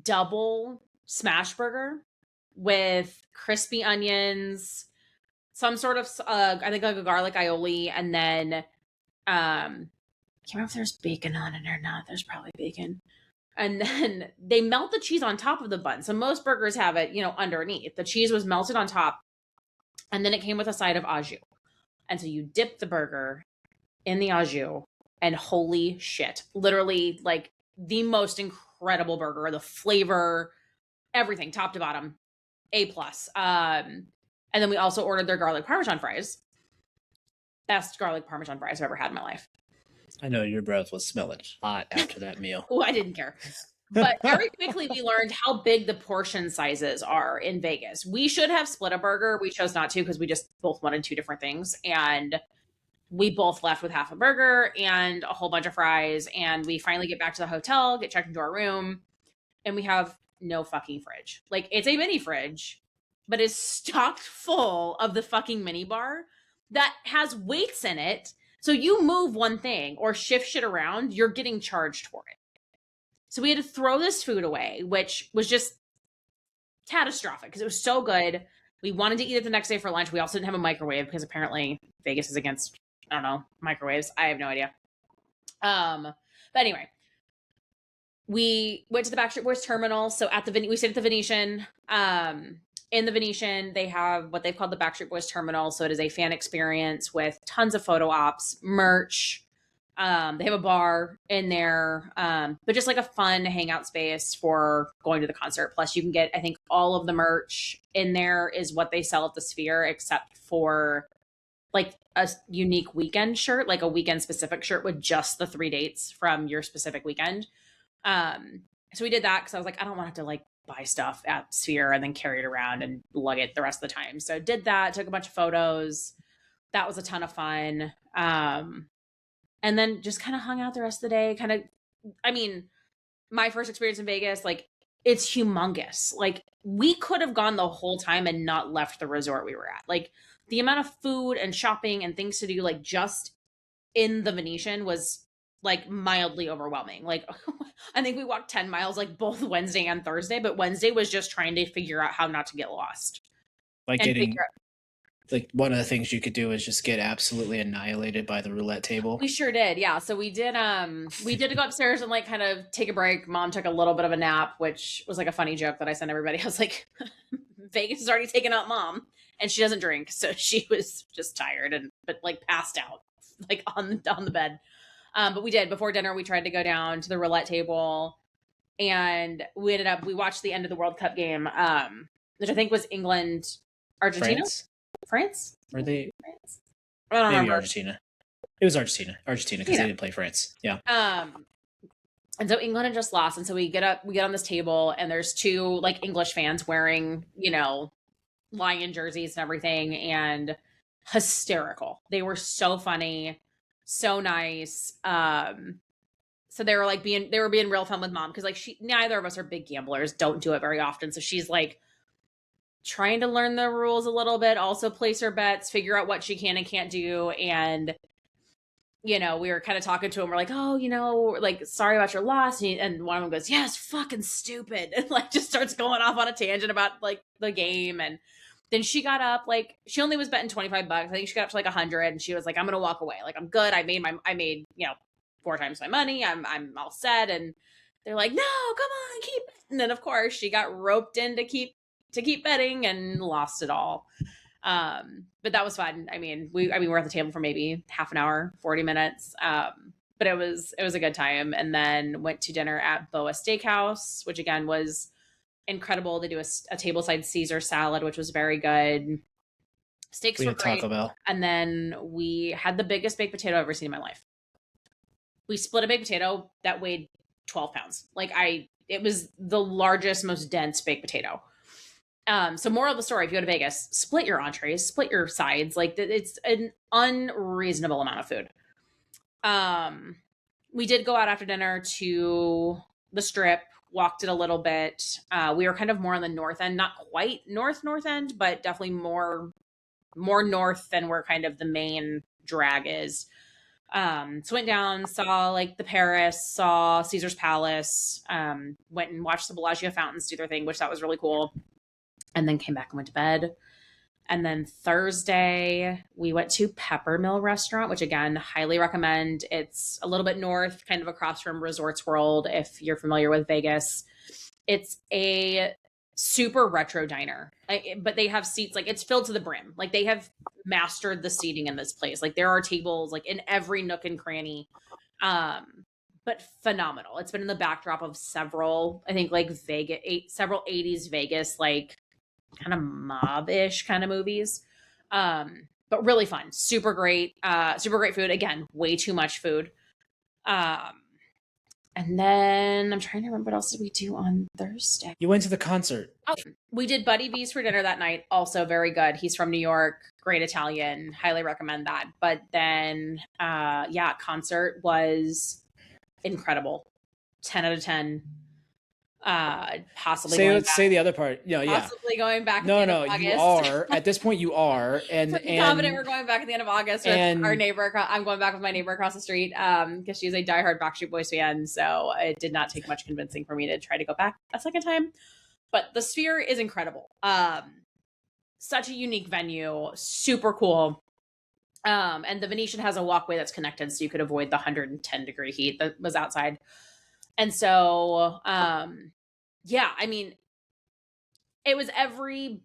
double smash burger with crispy onions, some sort of, I think like a garlic aioli, and then, I can't remember if there's bacon on it or not. There's probably bacon. And then they melt the cheese on top of the bun. So most burgers have it, underneath. The cheese was melted on top. And then it came with a side of au jus. And so you dip the burger in the au jus, and holy shit, literally like the most incredible burger. The flavor, everything, top to bottom, A+. And then we also ordered their garlic Parmesan fries. Best garlic Parmesan fries I've ever had in my life. I know your breath was smelling hot after that meal. Oh, I didn't care. But very quickly we learned how big the portion sizes are in Vegas. We should have split a burger. We chose not to because we just both wanted 2 different things. And we both left with half a burger and a whole bunch of fries. And we finally get back to the hotel, get checked into our room, and we have no fucking fridge. Like, it's a mini fridge, but it's stocked full of the fucking mini bar that has weights in it. So you move one thing or shift shit around, you're getting charged for it. So we had to throw this food away, which was just catastrophic because it was so good. We wanted to eat it the next day for lunch. We also didn't have a microwave because apparently Vegas is against, I don't know, microwaves. I have no idea. But anyway, we went to the Backstreet Boys terminal. So we stayed at the Venetian. In the Venetian, they have what they've called the Backstreet Boys terminal. So it is a fan experience with tons of photo ops, merch. They have a bar in there, but just like a fun hangout space for going to the concert. Plus, you can get, I think, all of the merch in there is what they sell at the Sphere, except for like a unique weekend shirt, like a weekend specific shirt with just the 3 dates from your specific weekend. So we did that because I was like, I don't want to have to like buy stuff at Sphere and then carry it around and lug it the rest of the time. So did that, took a bunch of photos. That was a ton of fun. And then just kind of hung out the rest of the day. I mean, my first experience in Vegas, like, it's humongous. Like, we could have gone the whole time and not left the resort we were at. Like, the amount of food and shopping and things to do, like, just in the Venetian was, like, mildly overwhelming. Like, I think we walked 10 miles, like, both Wednesday and Thursday, but Wednesday was just trying to figure out how not to get lost. Like, like, one of the things you could do is just get absolutely annihilated by the roulette table. We sure did. Yeah. So we did go upstairs and, like, kind of take a break. Mom took a little bit of a nap, which was, like, a funny joke that I sent everybody. I was like, Vegas has already taken out Mom, and she doesn't drink. So she was just tired but like passed out, like, on the bed. But we did, before dinner, we tried to go down to the roulette table, and we watched the end of the World Cup game, which I think was England, Argentina. France? Were they? France? I don't Maybe remember. Argentina. It was Argentina because they didn't play France. Yeah. And so England had just lost, and so we get on this table, and there's two, like, English fans wearing, you know, Lion jerseys and everything, and hysterical. They were so funny, so nice. So they were being real fun with Mom, because, like, neither of us are big gamblers, don't do it very often. So she's, like, trying to learn the rules a little bit, also place her bets, figure out what she can and can't do. And, you know, we were kind of talking to him. We're like, oh, you know, like, sorry about your loss. And one of them goes, yeah, it's fucking stupid. And, like, just starts going off on a tangent about, like, the game. And then she got up, like, she only was betting $25. I think she got up to, like, 100, and she was like, I'm going to walk away. Like, I'm good. I made, you know, 4 times my money. I'm all set. And they're like, no, come on, keep it. And then, of course, she got roped in to keep betting and lost it all. But that was fun. I mean, we're at the table for maybe half an hour, 40 minutes. But it was a good time. And then went to dinner at Boa Steakhouse, which again was incredible. They do a tableside Caesar salad, which was very good. Steaks were great. Taco Bell. And then we had the biggest baked potato I've ever seen in my life. We split a baked potato that weighed 12 pounds. Like, it was the largest, most dense baked potato. So moral of the story, if you go to Vegas, split your entrees, split your sides. Like, it's an unreasonable amount of food. We did go out after dinner to the Strip, walked it a little bit. We were kind of more on the north end, not quite north end, but definitely more north than where kind of the main drag is. So went down, saw, like, the Paris, saw Caesar's Palace, went and watched the Bellagio fountains do their thing, which that was really cool. And then came back and went to bed. And then Thursday, we went to Peppermill Restaurant, which, again, highly recommend. It's a little bit north, kind of across from Resorts World, if you're familiar with Vegas. It's a super retro diner, but they have seats, like, it's filled to the brim. Like, they have mastered the seating in this place. Like, there are tables, like, in every nook and cranny. But phenomenal. It's been in the backdrop of several, I think, like, several 80s Vegas, like, kind of mob-ish kind of movies. But really fun. Super great food. Again, way too much food. And then I'm trying to remember what else did we do on Thursday. You went to the concert. Oh, we did Buddy V's for dinner that night. Also very good. He's from New York. Great Italian. Highly recommend that. But then, concert was incredible. 10 out of 10. Possibly say the other part. Possibly going back. No, you are at this point. You are, and confident we're going back at the end of August with our neighbor. I'm going back with my neighbor across the street because she's a diehard Backstreet Boys fan. So it did not take much convincing for me to try to go back a second time. But the Sphere is incredible. Such a unique venue, super cool. And the Venetian has a walkway that's connected, so you could avoid the 110-degree heat that was outside. And so, I mean, it was every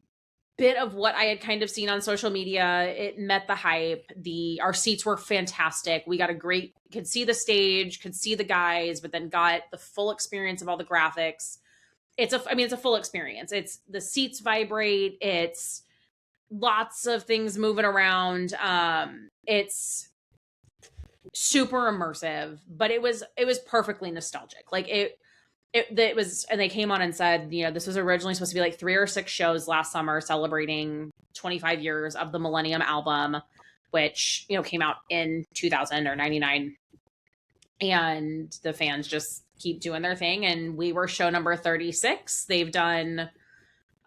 bit of what I had kind of seen on social media. It met the hype. Our seats were fantastic. We got could see the stage, could see the guys, but then got the full experience of all the graphics. It's a full experience. It's the seats vibrate. It's lots of things moving around. It's super immersive, but it was perfectly nostalgic. Like, it was, and they came on and said, this was originally supposed to be like 3 or 6 shows last summer celebrating 25 years of the Millennium album, which, came out in 2000 or 99. And the fans just keep doing their thing. And we were show number 36. They've done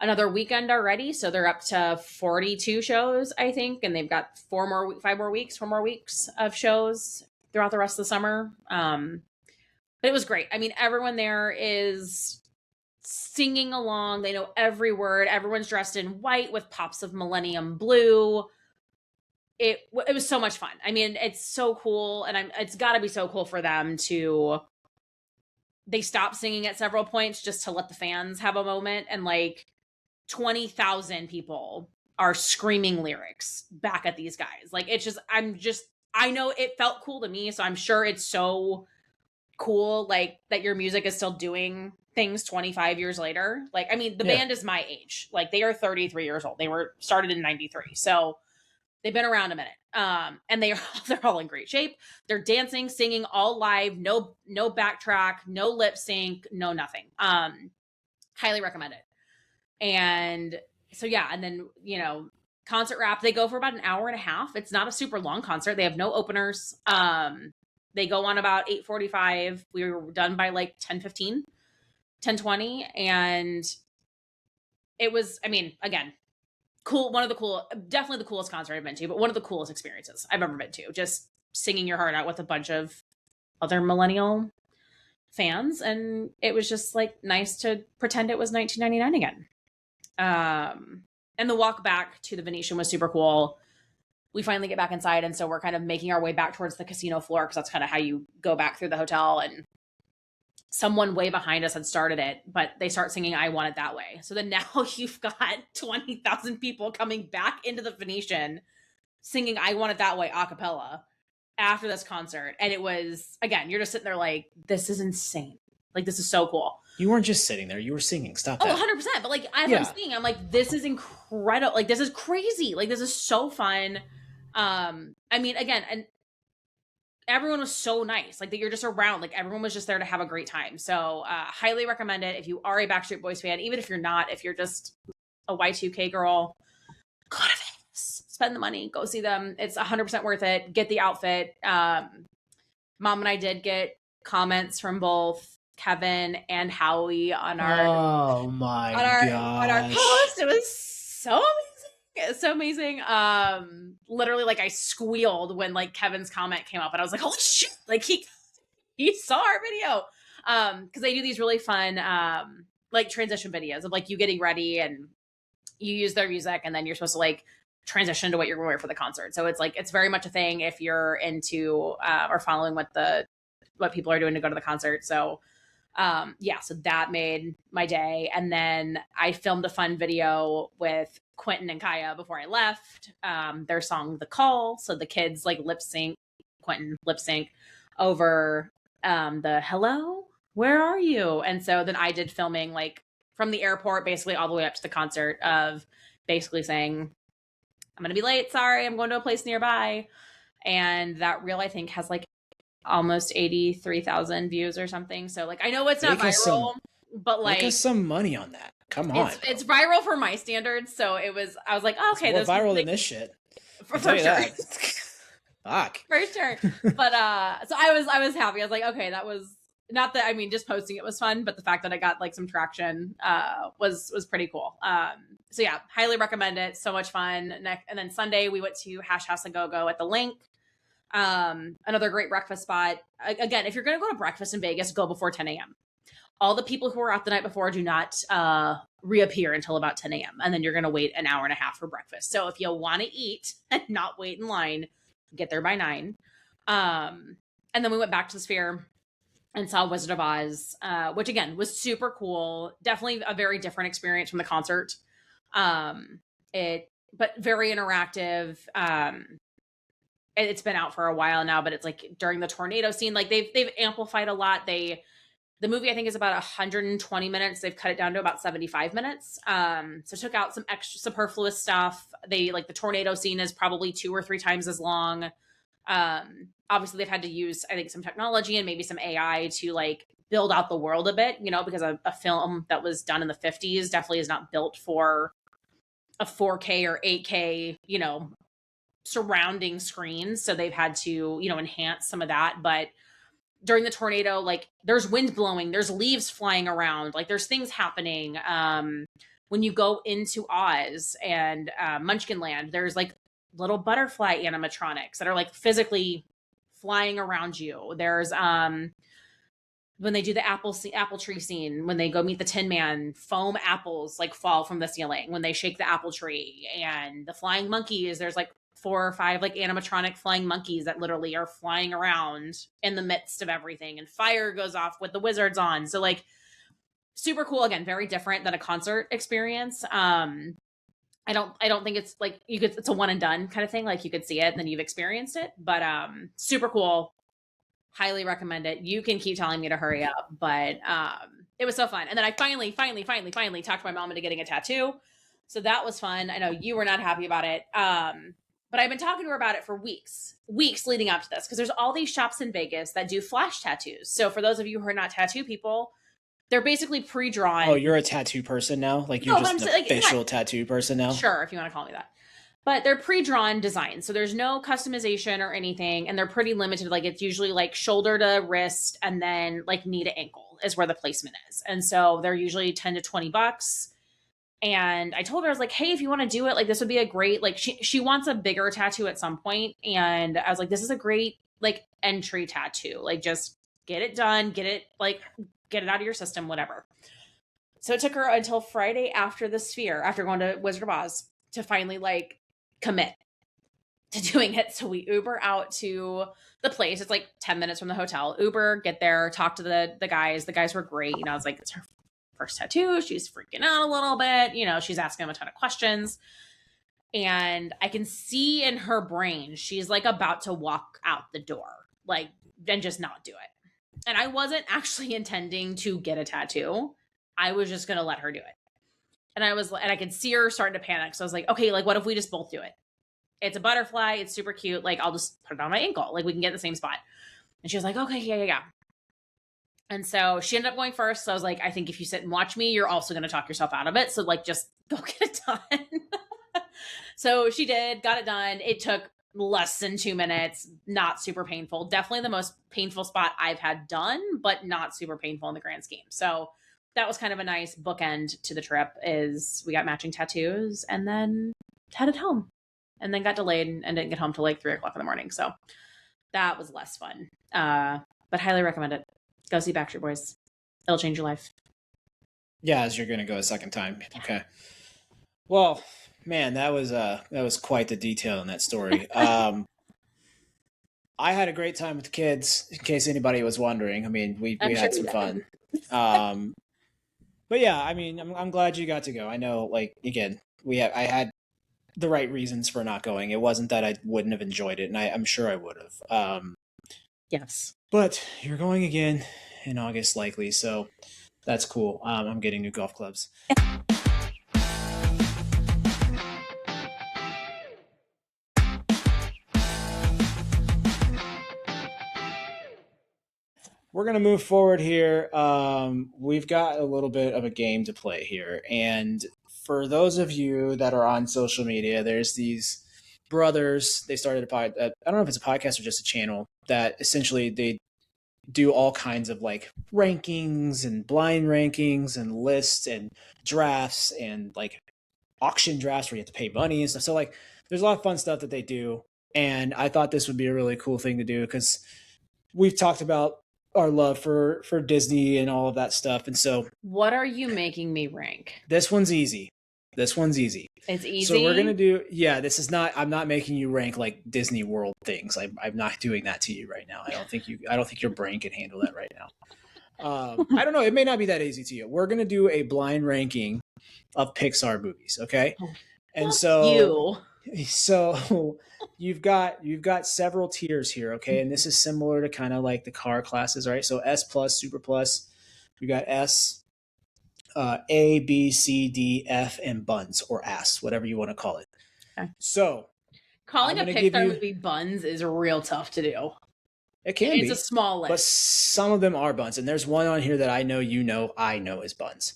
another weekend already. So they're up to 42 shows, I think. And they've got 4 more weeks of shows throughout the rest of the summer. But it was great. I mean, everyone there is singing along. They know every word. Everyone's dressed in white with pops of Millennium blue. It was so much fun. I mean, it's so cool. And it's got to be so cool for them to, they stopped singing at several points just to let the fans have a moment. And like 20,000 people are screaming lyrics back at these guys. Like, it's just, I know it felt cool to me. So I'm sure it's so cool, like, that your music is still doing things 25 years later. Like, I mean, the band is my age. Like, they are 33 years old. They were started in 93. So they've been around a minute. And they're all in great shape. They're dancing, singing, all live, no backtrack, no lip sync, no nothing. Highly recommend it. And so, yeah. And then, concert wrap, they go for about an hour and a half. It's not a super long concert. They have no openers. They go on about 8:45. We were done by like 10:15, 10:20. And it was, I mean, again, cool. Definitely the coolest concert I've been to, but one of the coolest experiences I've ever been to. Just singing your heart out with a bunch of other millennial fans. And it was just like nice to pretend it was 1999 again. And the walk back to the Venetian was super cool. We finally get back inside. And so we're kind of making our way back towards the casino floor, because that's kind of how you go back through the hotel. And someone way behind us had started it, but they start singing I Want It That Way. So then now you've got 20,000 people coming back into the Venetian singing I Want It That Way a cappella after this concert. And it was, again, you're just sitting there like, this is insane. Like, this is so cool. You weren't just sitting there, you were singing. Stop that. 100%. But like, as I'm singing, I'm like, this is incredible. Like, this is crazy. Like, this is so fun. I mean, again, and everyone was so nice. Like, that you're just around. Like, everyone was just there to have a great time. So, highly recommend it if you are a Backstreet Boys fan. Even if you're not, if you're just a Y2K girl, go to Vegas. Spend the money. Go see them. It's 100% worth it. Get the outfit. Mom and I did get comments from both Kevin and Howie on our on our post. It was so amazing. It's so amazing. Literally, like, I squealed when like Kevin's comment came up, and I was like, holy shit, like he saw our video. Because they do these really fun like transition videos of like you getting ready, and you use their music, and then you're supposed to like transition to what you're going to wear for the concert. So it's like, it's very much a thing if you're into or following what people are doing to go to the concert. So so that made my day. And then I filmed a fun video with Quentin and Kaya before I left, their song The Call. So the kids like Quentin lip sync over the hello, where are you? And so then I did filming like from the airport basically all the way up to the concert of basically saying, I'm gonna be late, sorry, I'm going to a place nearby. And that reel I think has like almost 83,000 views or something. So like, I know it's not viral, but like, make us some money on that. Come on, it's viral for my standards. So I was like, oh, okay, it's more viral than this shit. For sure. Fuck. For sure. But so I was happy. I was like, okay, that was not that, I mean, just posting it was fun, but the fact that I got like some traction was pretty cool. So yeah, highly recommend it. So much fun. And then Sunday we went to Hash House and Go at the Link. Another great breakfast spot. Again, if you're going to go to breakfast in Vegas, go before 10 a.m. All the people who were out the night before do not reappear until about 10 a.m. And then you're going to wait an hour and a half for breakfast. So if you want to eat and not wait in line, get there by 9. And then we went back to the Sphere and saw Wizard of Oz, which again was super cool. Definitely a very different experience from the concert. But very interactive. It's been out for a while now, but it's like during the tornado scene, like they've amplified a lot. The movie I think is about 120 minutes. They've cut it down to about 75 minutes. So took out some extra superfluous stuff. They like the tornado scene is probably 2 or 3 times as long. Obviously they've had to use, I think, some technology and maybe some AI to like build out the world a bit, you know, because a film that was done in the 50s definitely is not built for a 4K or 8K, you know, surrounding screens. So they've had to, you know, enhance some of that. But during the tornado, like there's wind blowing, there's leaves flying around, like there's things happening. When you go into Oz and Munchkin Land, there's like little butterfly animatronics that are like physically flying around you. There's when they do the apple tree scene, when they go meet the Tin Man, foam apples like fall from the ceiling when they shake the apple tree. And the flying monkeys, there's like 4 or 5 like animatronic flying monkeys that literally are flying around in the midst of everything, and fire goes off with the wizards on. So like super cool. Again, very different than a concert experience. I don't think it's like it's a one and done kind of thing. Like you could see it and then you've experienced it, but super cool. Highly recommend it. You can keep telling me to hurry up, but it was so fun. And then I finally talked my mom into getting a tattoo. So that was fun. I know you were not happy about it. But I've been talking to her about it for weeks leading up to this, because there's all these shops in Vegas that do flash tattoos. So for those of you who are not tattoo people, they're basically pre-drawn. Oh, you're a tattoo person now? Like you're just an official tattoo person now? Sure, if you want to call me that. But they're pre-drawn designs. So there's no customization or anything. And they're pretty limited. Like it's usually like shoulder to wrist and then like knee to ankle is where the placement is. And so they're usually 10 to 20 bucks. And I told her, I was like, hey, if you want to do it, like this would be a great, like she wants a bigger tattoo at some point. And I was like, this is a great like entry tattoo. Like just get it done, get it out of your system, whatever. So it took her until Friday after the Sphere, after going to Wizard of Oz, to finally like commit to doing it. So we Uber out to the place. It's like 10 minutes from the hotel. Uber, get there, talk to the guys. The guys were great. You know, I was like, it's her first tattoo. She's freaking out a little bit. You know, she's asking him a ton of questions. And I can see in her brain, she's like about to walk out the door, like, and just not do it. And I wasn't actually intending to get a tattoo. I was just going to let her do it. And I could see her starting to panic. So I was like, okay, like, what if we just both do it? It's a butterfly. It's super cute. Like, I'll just put it on my ankle. Like, we can get the same spot. And she was like, okay, yeah. And so she ended up going first. So I was like, I think if you sit and watch me, you're also going to talk yourself out of it. So like, just go get it done. So she did, got it done. It took less than 2 minutes, not super painful. Definitely the most painful spot I've had done, but not super painful in the grand scheme. So that was kind of a nice bookend to the trip. Is we got matching tattoos and then headed home, and then got delayed and didn't get home till like 3 o'clock in the morning. So that was less fun. But highly recommend it. Go see Backstreet Boys. It'll change your life. Yeah, as you're going to go a second time. Yeah. Okay. Well, man, that was quite the detail in that story. I had a great time with the kids, in case anybody was wondering. I mean, we had some fun. But yeah, I mean, I'm glad you got to go. I know, like, again, I had the right reasons for not going. It wasn't that I wouldn't have enjoyed it, and I'm sure I would have. Yes. But you're going again in August, likely, so that's cool. I'm getting new golf clubs. We're going to move forward here. We've got a little bit of a game to play here. And for those of you that are on social media, there's these brothers. They started I don't know if it's a podcast or just a channel that essentially they do all kinds of like rankings and blind rankings and lists and drafts and like auction drafts where you have to pay money and stuff. So like there's a lot of fun stuff that they do. And I thought this would be a really cool thing to do because we've talked about our love for Disney and all of that stuff. And so what are you making me rank? This one's easy. It's easy. So we're going to do, I'm not making you rank like Disney World things. I'm not doing that to you right now. I don't think your brain can handle that right now. I don't know. It may not be that easy to you. We're going to do a blind ranking of Pixar movies. Okay. And so you've got several tiers here. Okay. And this is similar to kind of like the car classes, right? So S plus, super plus, we got S, A, B, C, D, F, and buns or ass, whatever you want to call it. Okay. So calling a Pixar movie buns is real tough to do. It can It's be a small list, but some of them are buns, and there's one on here that I know I know is buns.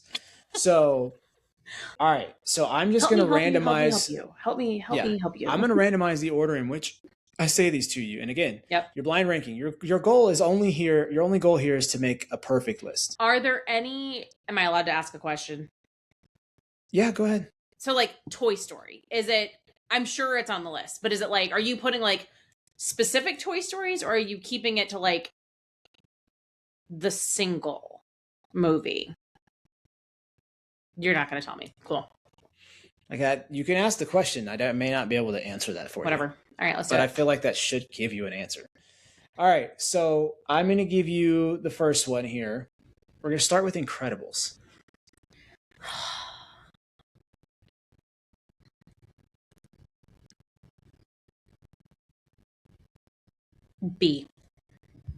So, all right. So I'm just going to randomize. Help me help you. I'm going to randomize the order in which I say these to you. And again, yep. Your blind ranking. Your goal is only here. Your only goal here is to make a perfect list. Are there any? Am I allowed to ask a question? Yeah, go ahead. So, like, Toy Story, is it? I'm sure it's on the list, but is it like? Are you putting like specific Toy Stories, or are you keeping it to like the single movie? You're not going to tell me. Cool. Like that, you can ask the question. I may not be able to answer that for you. Whatever. All right, let's do it. But I feel like that should give you an answer. All right, so I'm going to give you the first one here. We're going to start with Incredibles. B.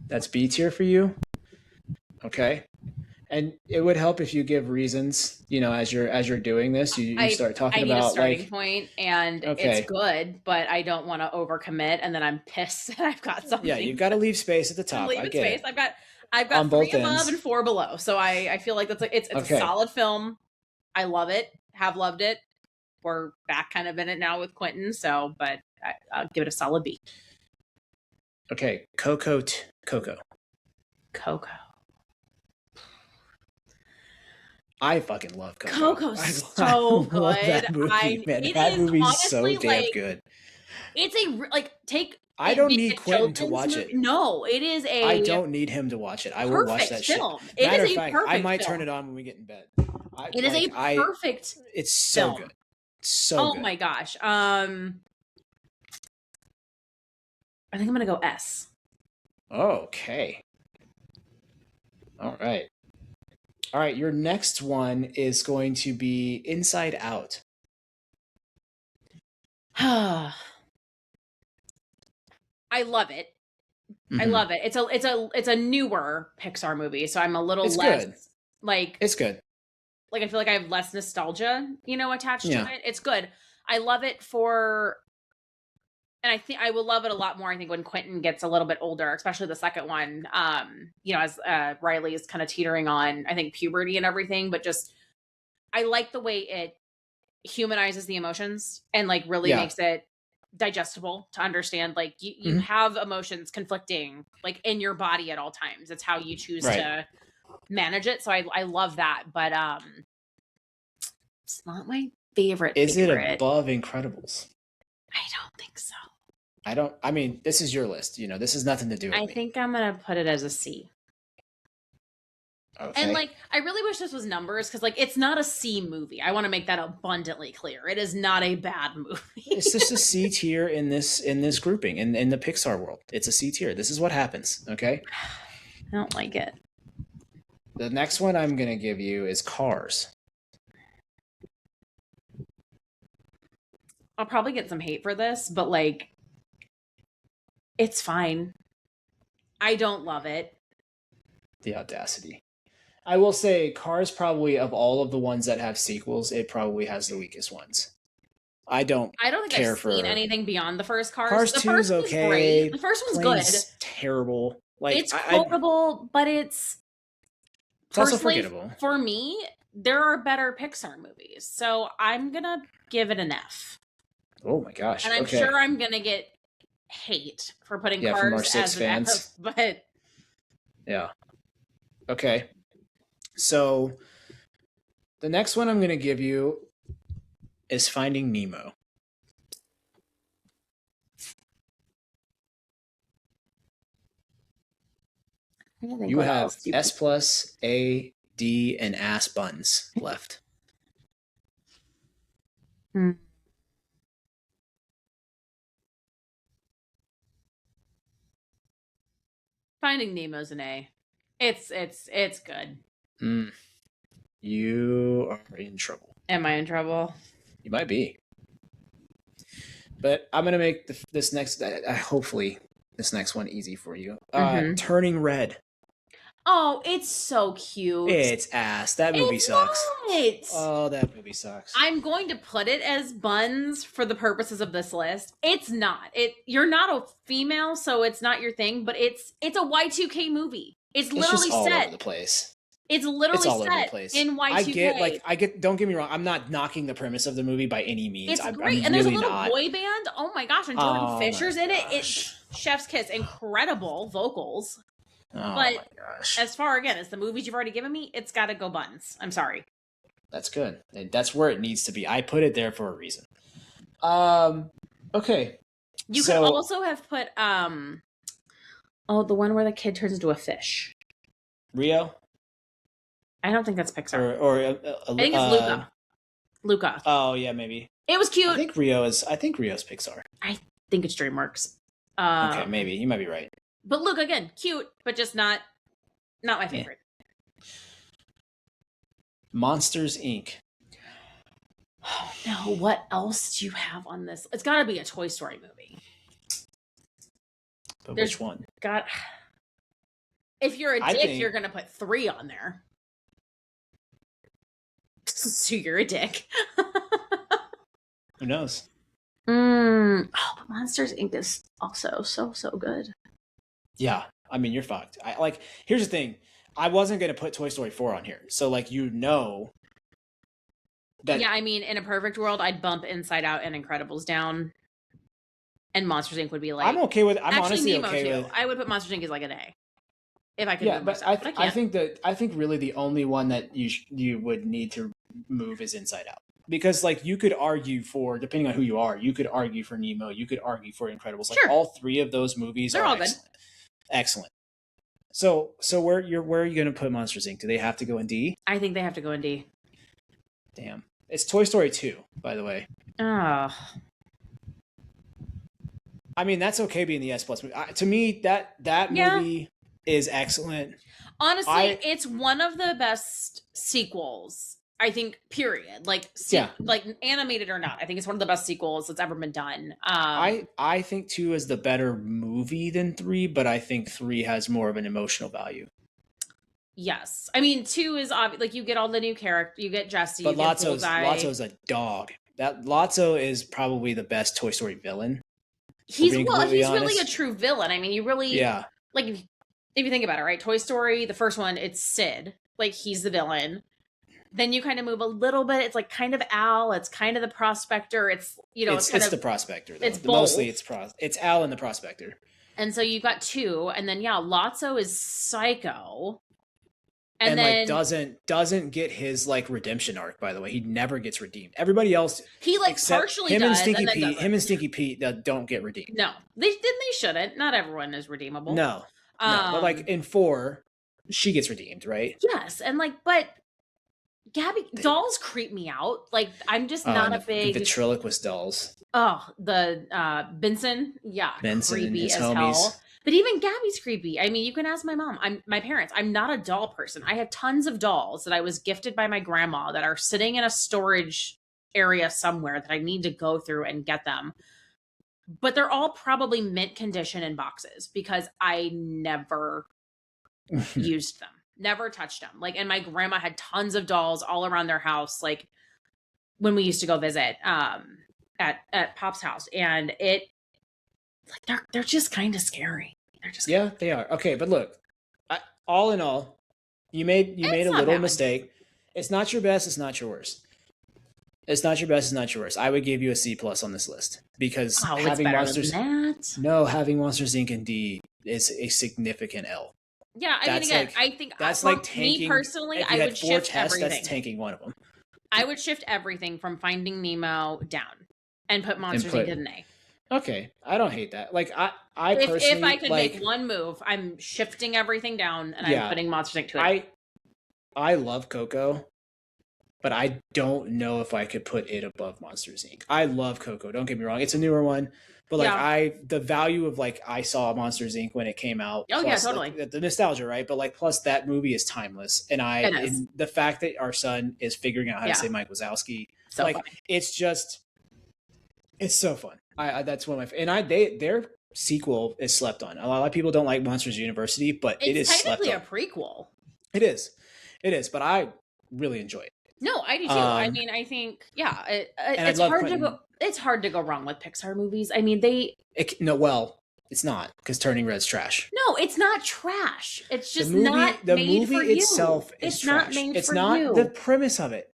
That's B tier for you? Okay. And it would help if you give reasons, as you're doing this, you start talking about I need a starting point, and it's good, but I don't want to overcommit, and then I'm pissed that I've got something. Yeah, you've got to leave space at the top. I get it. I've got 3 above and 4 below, so I feel like it's a solid film. I love it, have loved it. We're back kind of in it now with Quentin, so but I'll give it a solid B. Okay, Coco. I fucking love Coco. Coco's so good. That movie, man. That movie's so damn good. It's take. I don't need Quentin to watch it. No, it is a. I don't need him to watch it. I will watch that film. Shit. Matter of fact, I might turn it on when we get in bed. It is a perfect. It's so good. So good. Oh my gosh. I think I'm gonna go S. Okay. All right. Your next one is going to be Inside Out. I love it. Mm-hmm. I love it. It's a newer Pixar movie, so I'm a little less good. Like it's good. Like I feel like I have less nostalgia, attached to it. It's good. I love it and I think I will love it a lot more, I think, when Quentin gets a little bit older, especially the second one, as Riley is kind of teetering on, I think, puberty and everything. But just, I like the way it humanizes the emotions and, like, really makes it digestible to understand. Like, you have emotions conflicting, like, in your body at all times. It's how you choose to manage it. So I love that. But it's not my favorite. Is it above Incredibles? I don't think so. This is your list. This has nothing to do with me. I think I'm going to put it as a C. Okay. And, I really wish this was numbers, because, it's not a C movie. I want to make that abundantly clear. It is not a bad movie. It's just a C tier in this grouping, in the Pixar world. It's a C tier. This is what happens, okay? I don't like it. The next one I'm going to give you is Cars. I'll probably get some hate for this, but, it's fine. I don't love it. The audacity. I will say Cars probably, of all of the ones that have sequels, it probably has the weakest ones. I don't think I've seen anything beyond the first Cars. Cars 2 is okay. Great. The first one's good. Terrible. It's quotable, but it's also forgettable. For me, there are better Pixar movies, so I'm gonna give it an F. Oh my gosh! And I'm sure I'm gonna get hate for putting Cars from our 6 fans. F, but yeah. Okay. So the next one I'm going to give you is Finding Nemo. You have S+, A, D, and ass buns left. Finding Nemo's an A. It's good. You are in trouble. Am I in trouble? You might be. But I'm going to make this next, hopefully, this next one easy for you. Turning Red. Oh, it's so cute. It's ass. That movie sucks. Not. Oh, that movie sucks. I'm going to put it as buns for the purposes of this list. It's not. You're not a female, so it's not your thing, but it's a Y2K movie. It's literally just all set over the place. It's literally all set over the place. in Y2K. I get. Don't get me wrong. I'm not knocking the premise of the movie by any means. It's I'm great, and really there's a little not. boy band. Oh my gosh, and Jordan Fisher's in it. It's chef's kiss. Incredible vocals. Oh but my gosh. As far again as the movies you've already given me, it's got to go buns. I'm sorry. That's good. That's where it needs to be. I put it there for a reason. Okay. You could also have put the one where the kid turns into a fish. Rio? I don't think that's Pixar. I think it's Luca. Luca. Oh yeah, maybe. It was cute. I think Rio's Pixar. I think it's DreamWorks. Okay, maybe. You might be right. But Luca, again, cute, but just not my favorite. Monsters, Inc. Oh no, what else do you have on this? It's gotta be a Toy Story movie. But which one? If you're a dick, you're gonna put 3 on there. So you're a dick. Who knows? Oh, but Monsters Inc. is also so good. Yeah, I mean, you're fucked. Here's the thing. I wasn't going to put Toy Story 4 on here. So, that... Yeah, I mean, in a perfect world, I'd bump Inside Out and Incredibles down. And Monsters Inc. would be like... I'm okay with... I'm actually, honestly Nemo okay too. with... I would put Monsters Inc. as like an A. If I could move myself. But I can't. I think really the only one that you would need to move is Inside Out. Because, you could argue for... Depending on who you are, you could argue for Nemo. You could argue for Incredibles. Sure. All 3 of those movies They're are all excellent. Good. Excellent. So where are you going to put Monsters Inc? Do they have to go in D? I think they have to go in D. Damn, it's Toy Story 2, by the way. Oh. I mean, that's okay being the S+ movie. To me, that movie is excellent. Honestly, it's one of the best sequels. I think, period. Like animated or not, I think it's one of the best sequels that's ever been done. I think 2 is the better movie than 3, but I think 3 has more of an emotional value. Yes, I mean 2 is obvious. You get all the new characters, you get Jesse, but you get Lotso's a dog. That Lotso is probably the best Toy Story villain. He's really a true villain. I mean, you really if you think about it, right? Toy Story, the first one, it's Sid, he's the villain. Then you kind of move a little bit. It's kind of Al. It's kind of the prospector. It's it's the prospector. Though. It's mostly it's Al and the prospector. And so you've got 2, and then Lotso is psycho, and then doesn't get his redemption arc. By the way, he never gets redeemed. Everybody else he partially him does, and Stinky Pete don't get redeemed. No, they shouldn't. Not everyone is redeemable. No, but in 4, she gets redeemed, right? Yes, and but. Gabby, dolls creep me out. I'm just not a big ventriloquist dolls. Oh, the Benson, Benson creepy as hell. But even Gabby's creepy. I mean, you can ask my mom. My parents. I'm not a doll person. I have tons of dolls that I was gifted by my grandma that are sitting in a storage area somewhere that I need to go through and get them. But they're all probably mint condition in boxes because I never used them. Never touched them. And my grandma had tons of dolls all around their house. When we used to go visit at Pop's house, and they're just kind of scary. They're just they are. Okay, but look, all in all, you made a little mistake. It's not your best. It's not your worst. It's not your best. It's not your worst. I would give you a C+ on this list because having Monsters Inc. in D is a significant L. Yeah, I mean, again, I think that's tanking. Me personally, I would shift everything. That's tanking one of them. I would shift everything from Finding Nemo down and put Monsters Inc. in an A. Okay, I don't hate that. I personally, if I could make one move, I'm shifting everything down and I'm putting Monsters Inc. to it. I love Coco, but I don't know if I could put it above Monsters Inc. I love Coco. Don't get me wrong; it's a newer one. But the value of I saw Monsters Inc. when it came out. Oh plus, totally. The nostalgia, right? But plus that movie is timeless, and the fact that our son is figuring out how to say Mike Wazowski, so it's so fun. That's one of my they're sequel is slept on. A lot of people don't like Monsters University, but it is slept on. It's technically a prequel. It is, but I really enjoy it. No, I do too. I mean, I think, yeah, it's hard to go wrong with Pixar movies. I mean, it's not, because Turning Red's trash. No, it's not trash. It's just not made for you. The movie itself is trash. Not made for you. It's not the premise of it.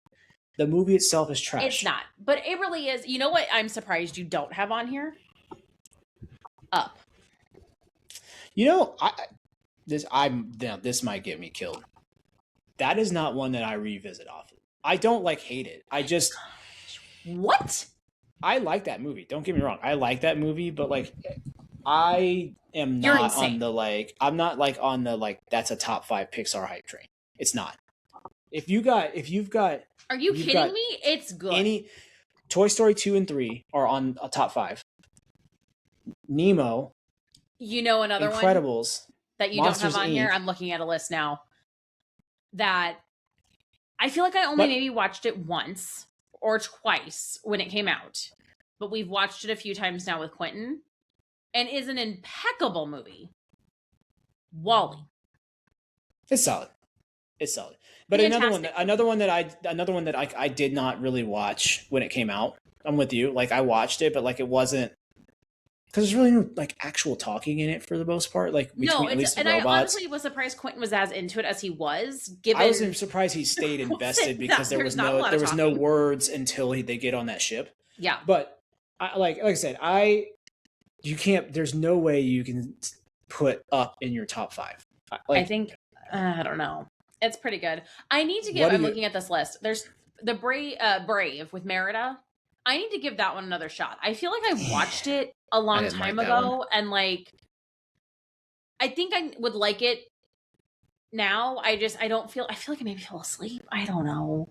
The movie itself is trash. It's not, but it really is. You know what? I'm surprised you don't have on here. Up. You know, this might get me killed. That is not one that I revisit often. I don't hate it. I just what? I like that movie. Don't get me wrong. I like that movie, but I am not on the I'm not on the that's a top 5 Pixar hype train. It's not. If you've got Are you kidding me? It's good. Toy Story 2 and 3 are on a top 5. Nemo. You know another Incredibles, one that you Monsters, don't have on Inc. here? I'm looking at a list now. That I feel like I only maybe watched it once or twice when it came out. But we've watched it a few times now with Quentin. And is an impeccable movie. WALL-E. It's solid. But fantastic. another one that I did not really watch when it came out. I'm with you. I watched it, but it wasn't, because there's really no actual talking in it for the most part. Between at least the robots. I honestly was surprised Quentin was as into it as he was. I was surprised he stayed invested because there was no words until they get on that ship. Yeah. But like I said, you can't. There's no way you can put Up in your top 5. I think I don't know. It's pretty good. I need to give. I'm looking at this list. There's the Brave with Merida. I need to give that one another shot. I feel like I watched it a long time ago, and I think I would like it now. I feel like I maybe fell asleep. I don't know.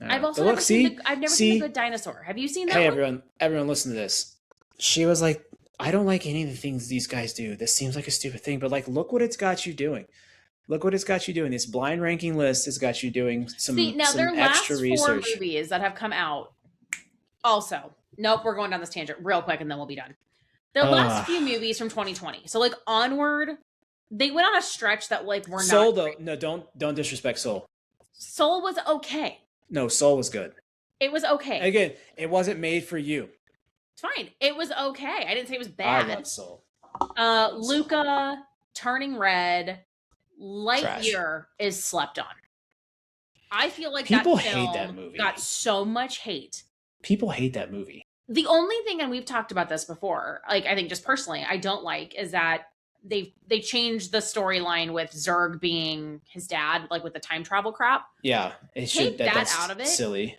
I've also never seen a Good Dinosaur. Have you seen that? Hey, everyone, listen to this. She was like, I don't like any of the things these guys do. This seems like a stupid thing, but look what it's got you doing. Look what it's got you doing. This blind ranking list has got you doing some their extra last research. 4 movies that have come out. Also, nope, we're going down this tangent real quick and then we'll be done. Their last few movies from 2020. So onward, they went on a stretch that were not. Soul though, no, don't disrespect Soul. Soul was okay. No, Soul was good. It was okay. Again, it wasn't made for you. It's fine. It was okay. I didn't say it was bad. I love Soul. Luca, Turning Red, Lightyear is slept on. I feel like people that film hate that movie. Got so much hate. People hate that movie. The only thing, and we've talked about this before, I think just personally, I don't like is that they changed the storyline with Zurg being his dad, with the time travel crap. Yeah, take that out of it. Silly.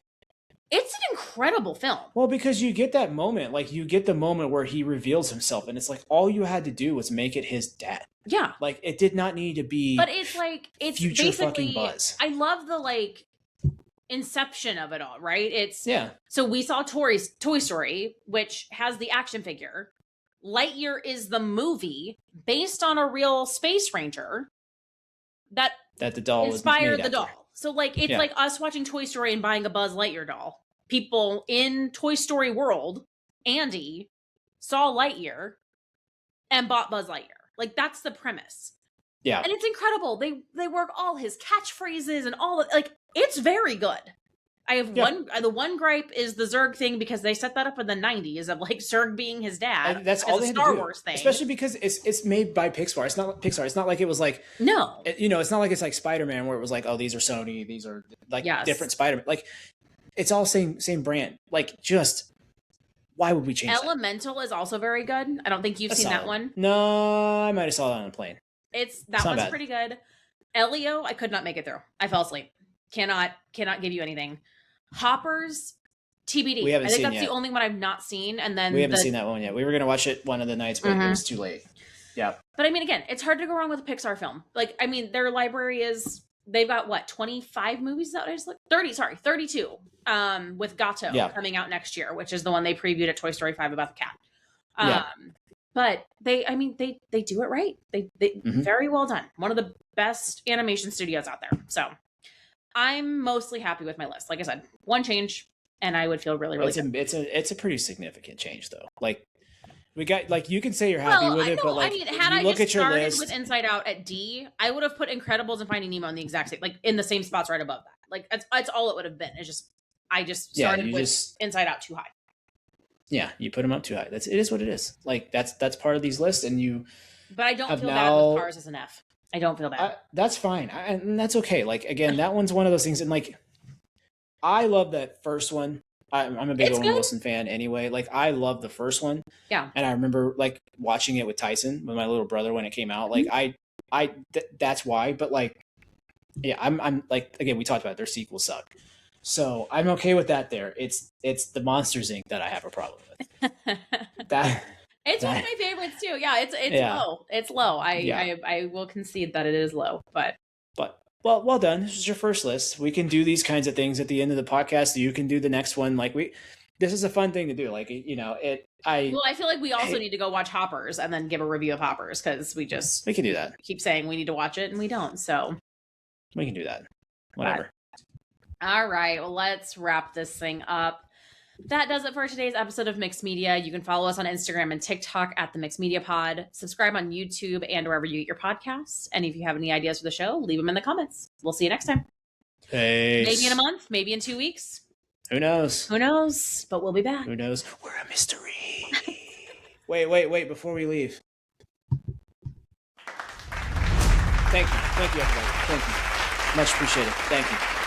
It's an incredible film. Well, because you get that moment, you get the moment where he reveals himself, and it's all you had to do was make it his dad. Yeah, it did not need to be. But it's it's future basically fucking Buzz. I love the inception of it all, right? It's yeah. So we saw Toy Story, which has the action figure. Lightyear is the movie based on a real space ranger that the doll inspired the doll. So it's like us watching Toy Story and buying a Buzz Lightyear doll. People in Toy Story world, Andy, saw Lightyear and bought Buzz Lightyear. That's the premise. Yeah. And it's incredible. They work all his catchphrases and all it's very good. I have the one gripe is the Zurg thing, because they set that up in the 90s of Zurg being his dad. And that's all they had Star to do. Wars thing. Especially because it's made by Pixar. It's not Pixar. It's not like it was no. It's not like it's like Spider-Man where it was oh, these are Sony, these are different Spider-Man. It's all same brand. Just why would we change Elemental is also very good. I don't think you've seen that one. No, I might have saw that on a plane. It's one's pretty good. Elio, I could not make it through. I fell asleep. Cannot give you anything. Hoppers, TBD. We haven't I think seen that's yet. the only one I've not seen. And then we haven't seen that one yet. We were gonna watch it one of the nights, but it was too late. Yeah. But I mean, again, it's hard to go wrong with a Pixar film. Their library is, they've got 25 movies that I just looked? 32. With Gato coming out next year, which is the one they previewed at Toy Story 5 about the cat. But they do it right. They very well done. One of the best animation studios out there. So I'm mostly happy with my list. Like I said, one change, and I would feel really, really good. It's a pretty significant change, though. We got like you can say you're happy with it, but like had I look just at your started list with Inside Out at D, I would have put Incredibles and Finding Nemo in the exact same, like in the same spots right above that. Like that's all it would have been. It's just I just started with Inside Out too high. Yeah, you put them up too high. It is what it is. Like that's part of these lists, and you. But I don't feel bad with Cars as an F. I don't feel bad. That's fine, and that's okay. Like again, that one's one of those things, and like, I love that first one. I'm a big Owen Wilson fan anyway. Like I love the first one. Yeah. And I remember like watching it with Tyson, with my little brother when it came out. Like that's why. But like, yeah, I'm like, again, we talked about it, their sequels suck. So I'm okay with that there. It's the Monsters Inc. that I have a problem with. It's one of my favorites too. Yeah, it's low. It's low. I will concede that it is low, but well done. This is your first list. We can do these kinds of things at the end of the podcast. You can do the next one. Like this is a fun thing to do. Like I feel like we also need to go watch Hoppers and then give a review of Hoppers because we can do that. Keep saying we need to watch it and we don't. So we can do that. Whatever. All right. Well, let's wrap this thing up. That does it for today's episode of Mixed Media. You can follow us on Instagram and TikTok at the Mixed Media Pod. Subscribe on YouTube and wherever you get your podcasts. And if you have any ideas for the show, leave them in the comments. We'll see you next time. Peace. Maybe in a month, maybe in 2 weeks. Who knows? Who knows? But we'll be back. Who knows? We're a mystery. Wait, before we leave. Thank you, everybody. Thank you. Much appreciated. Thank you.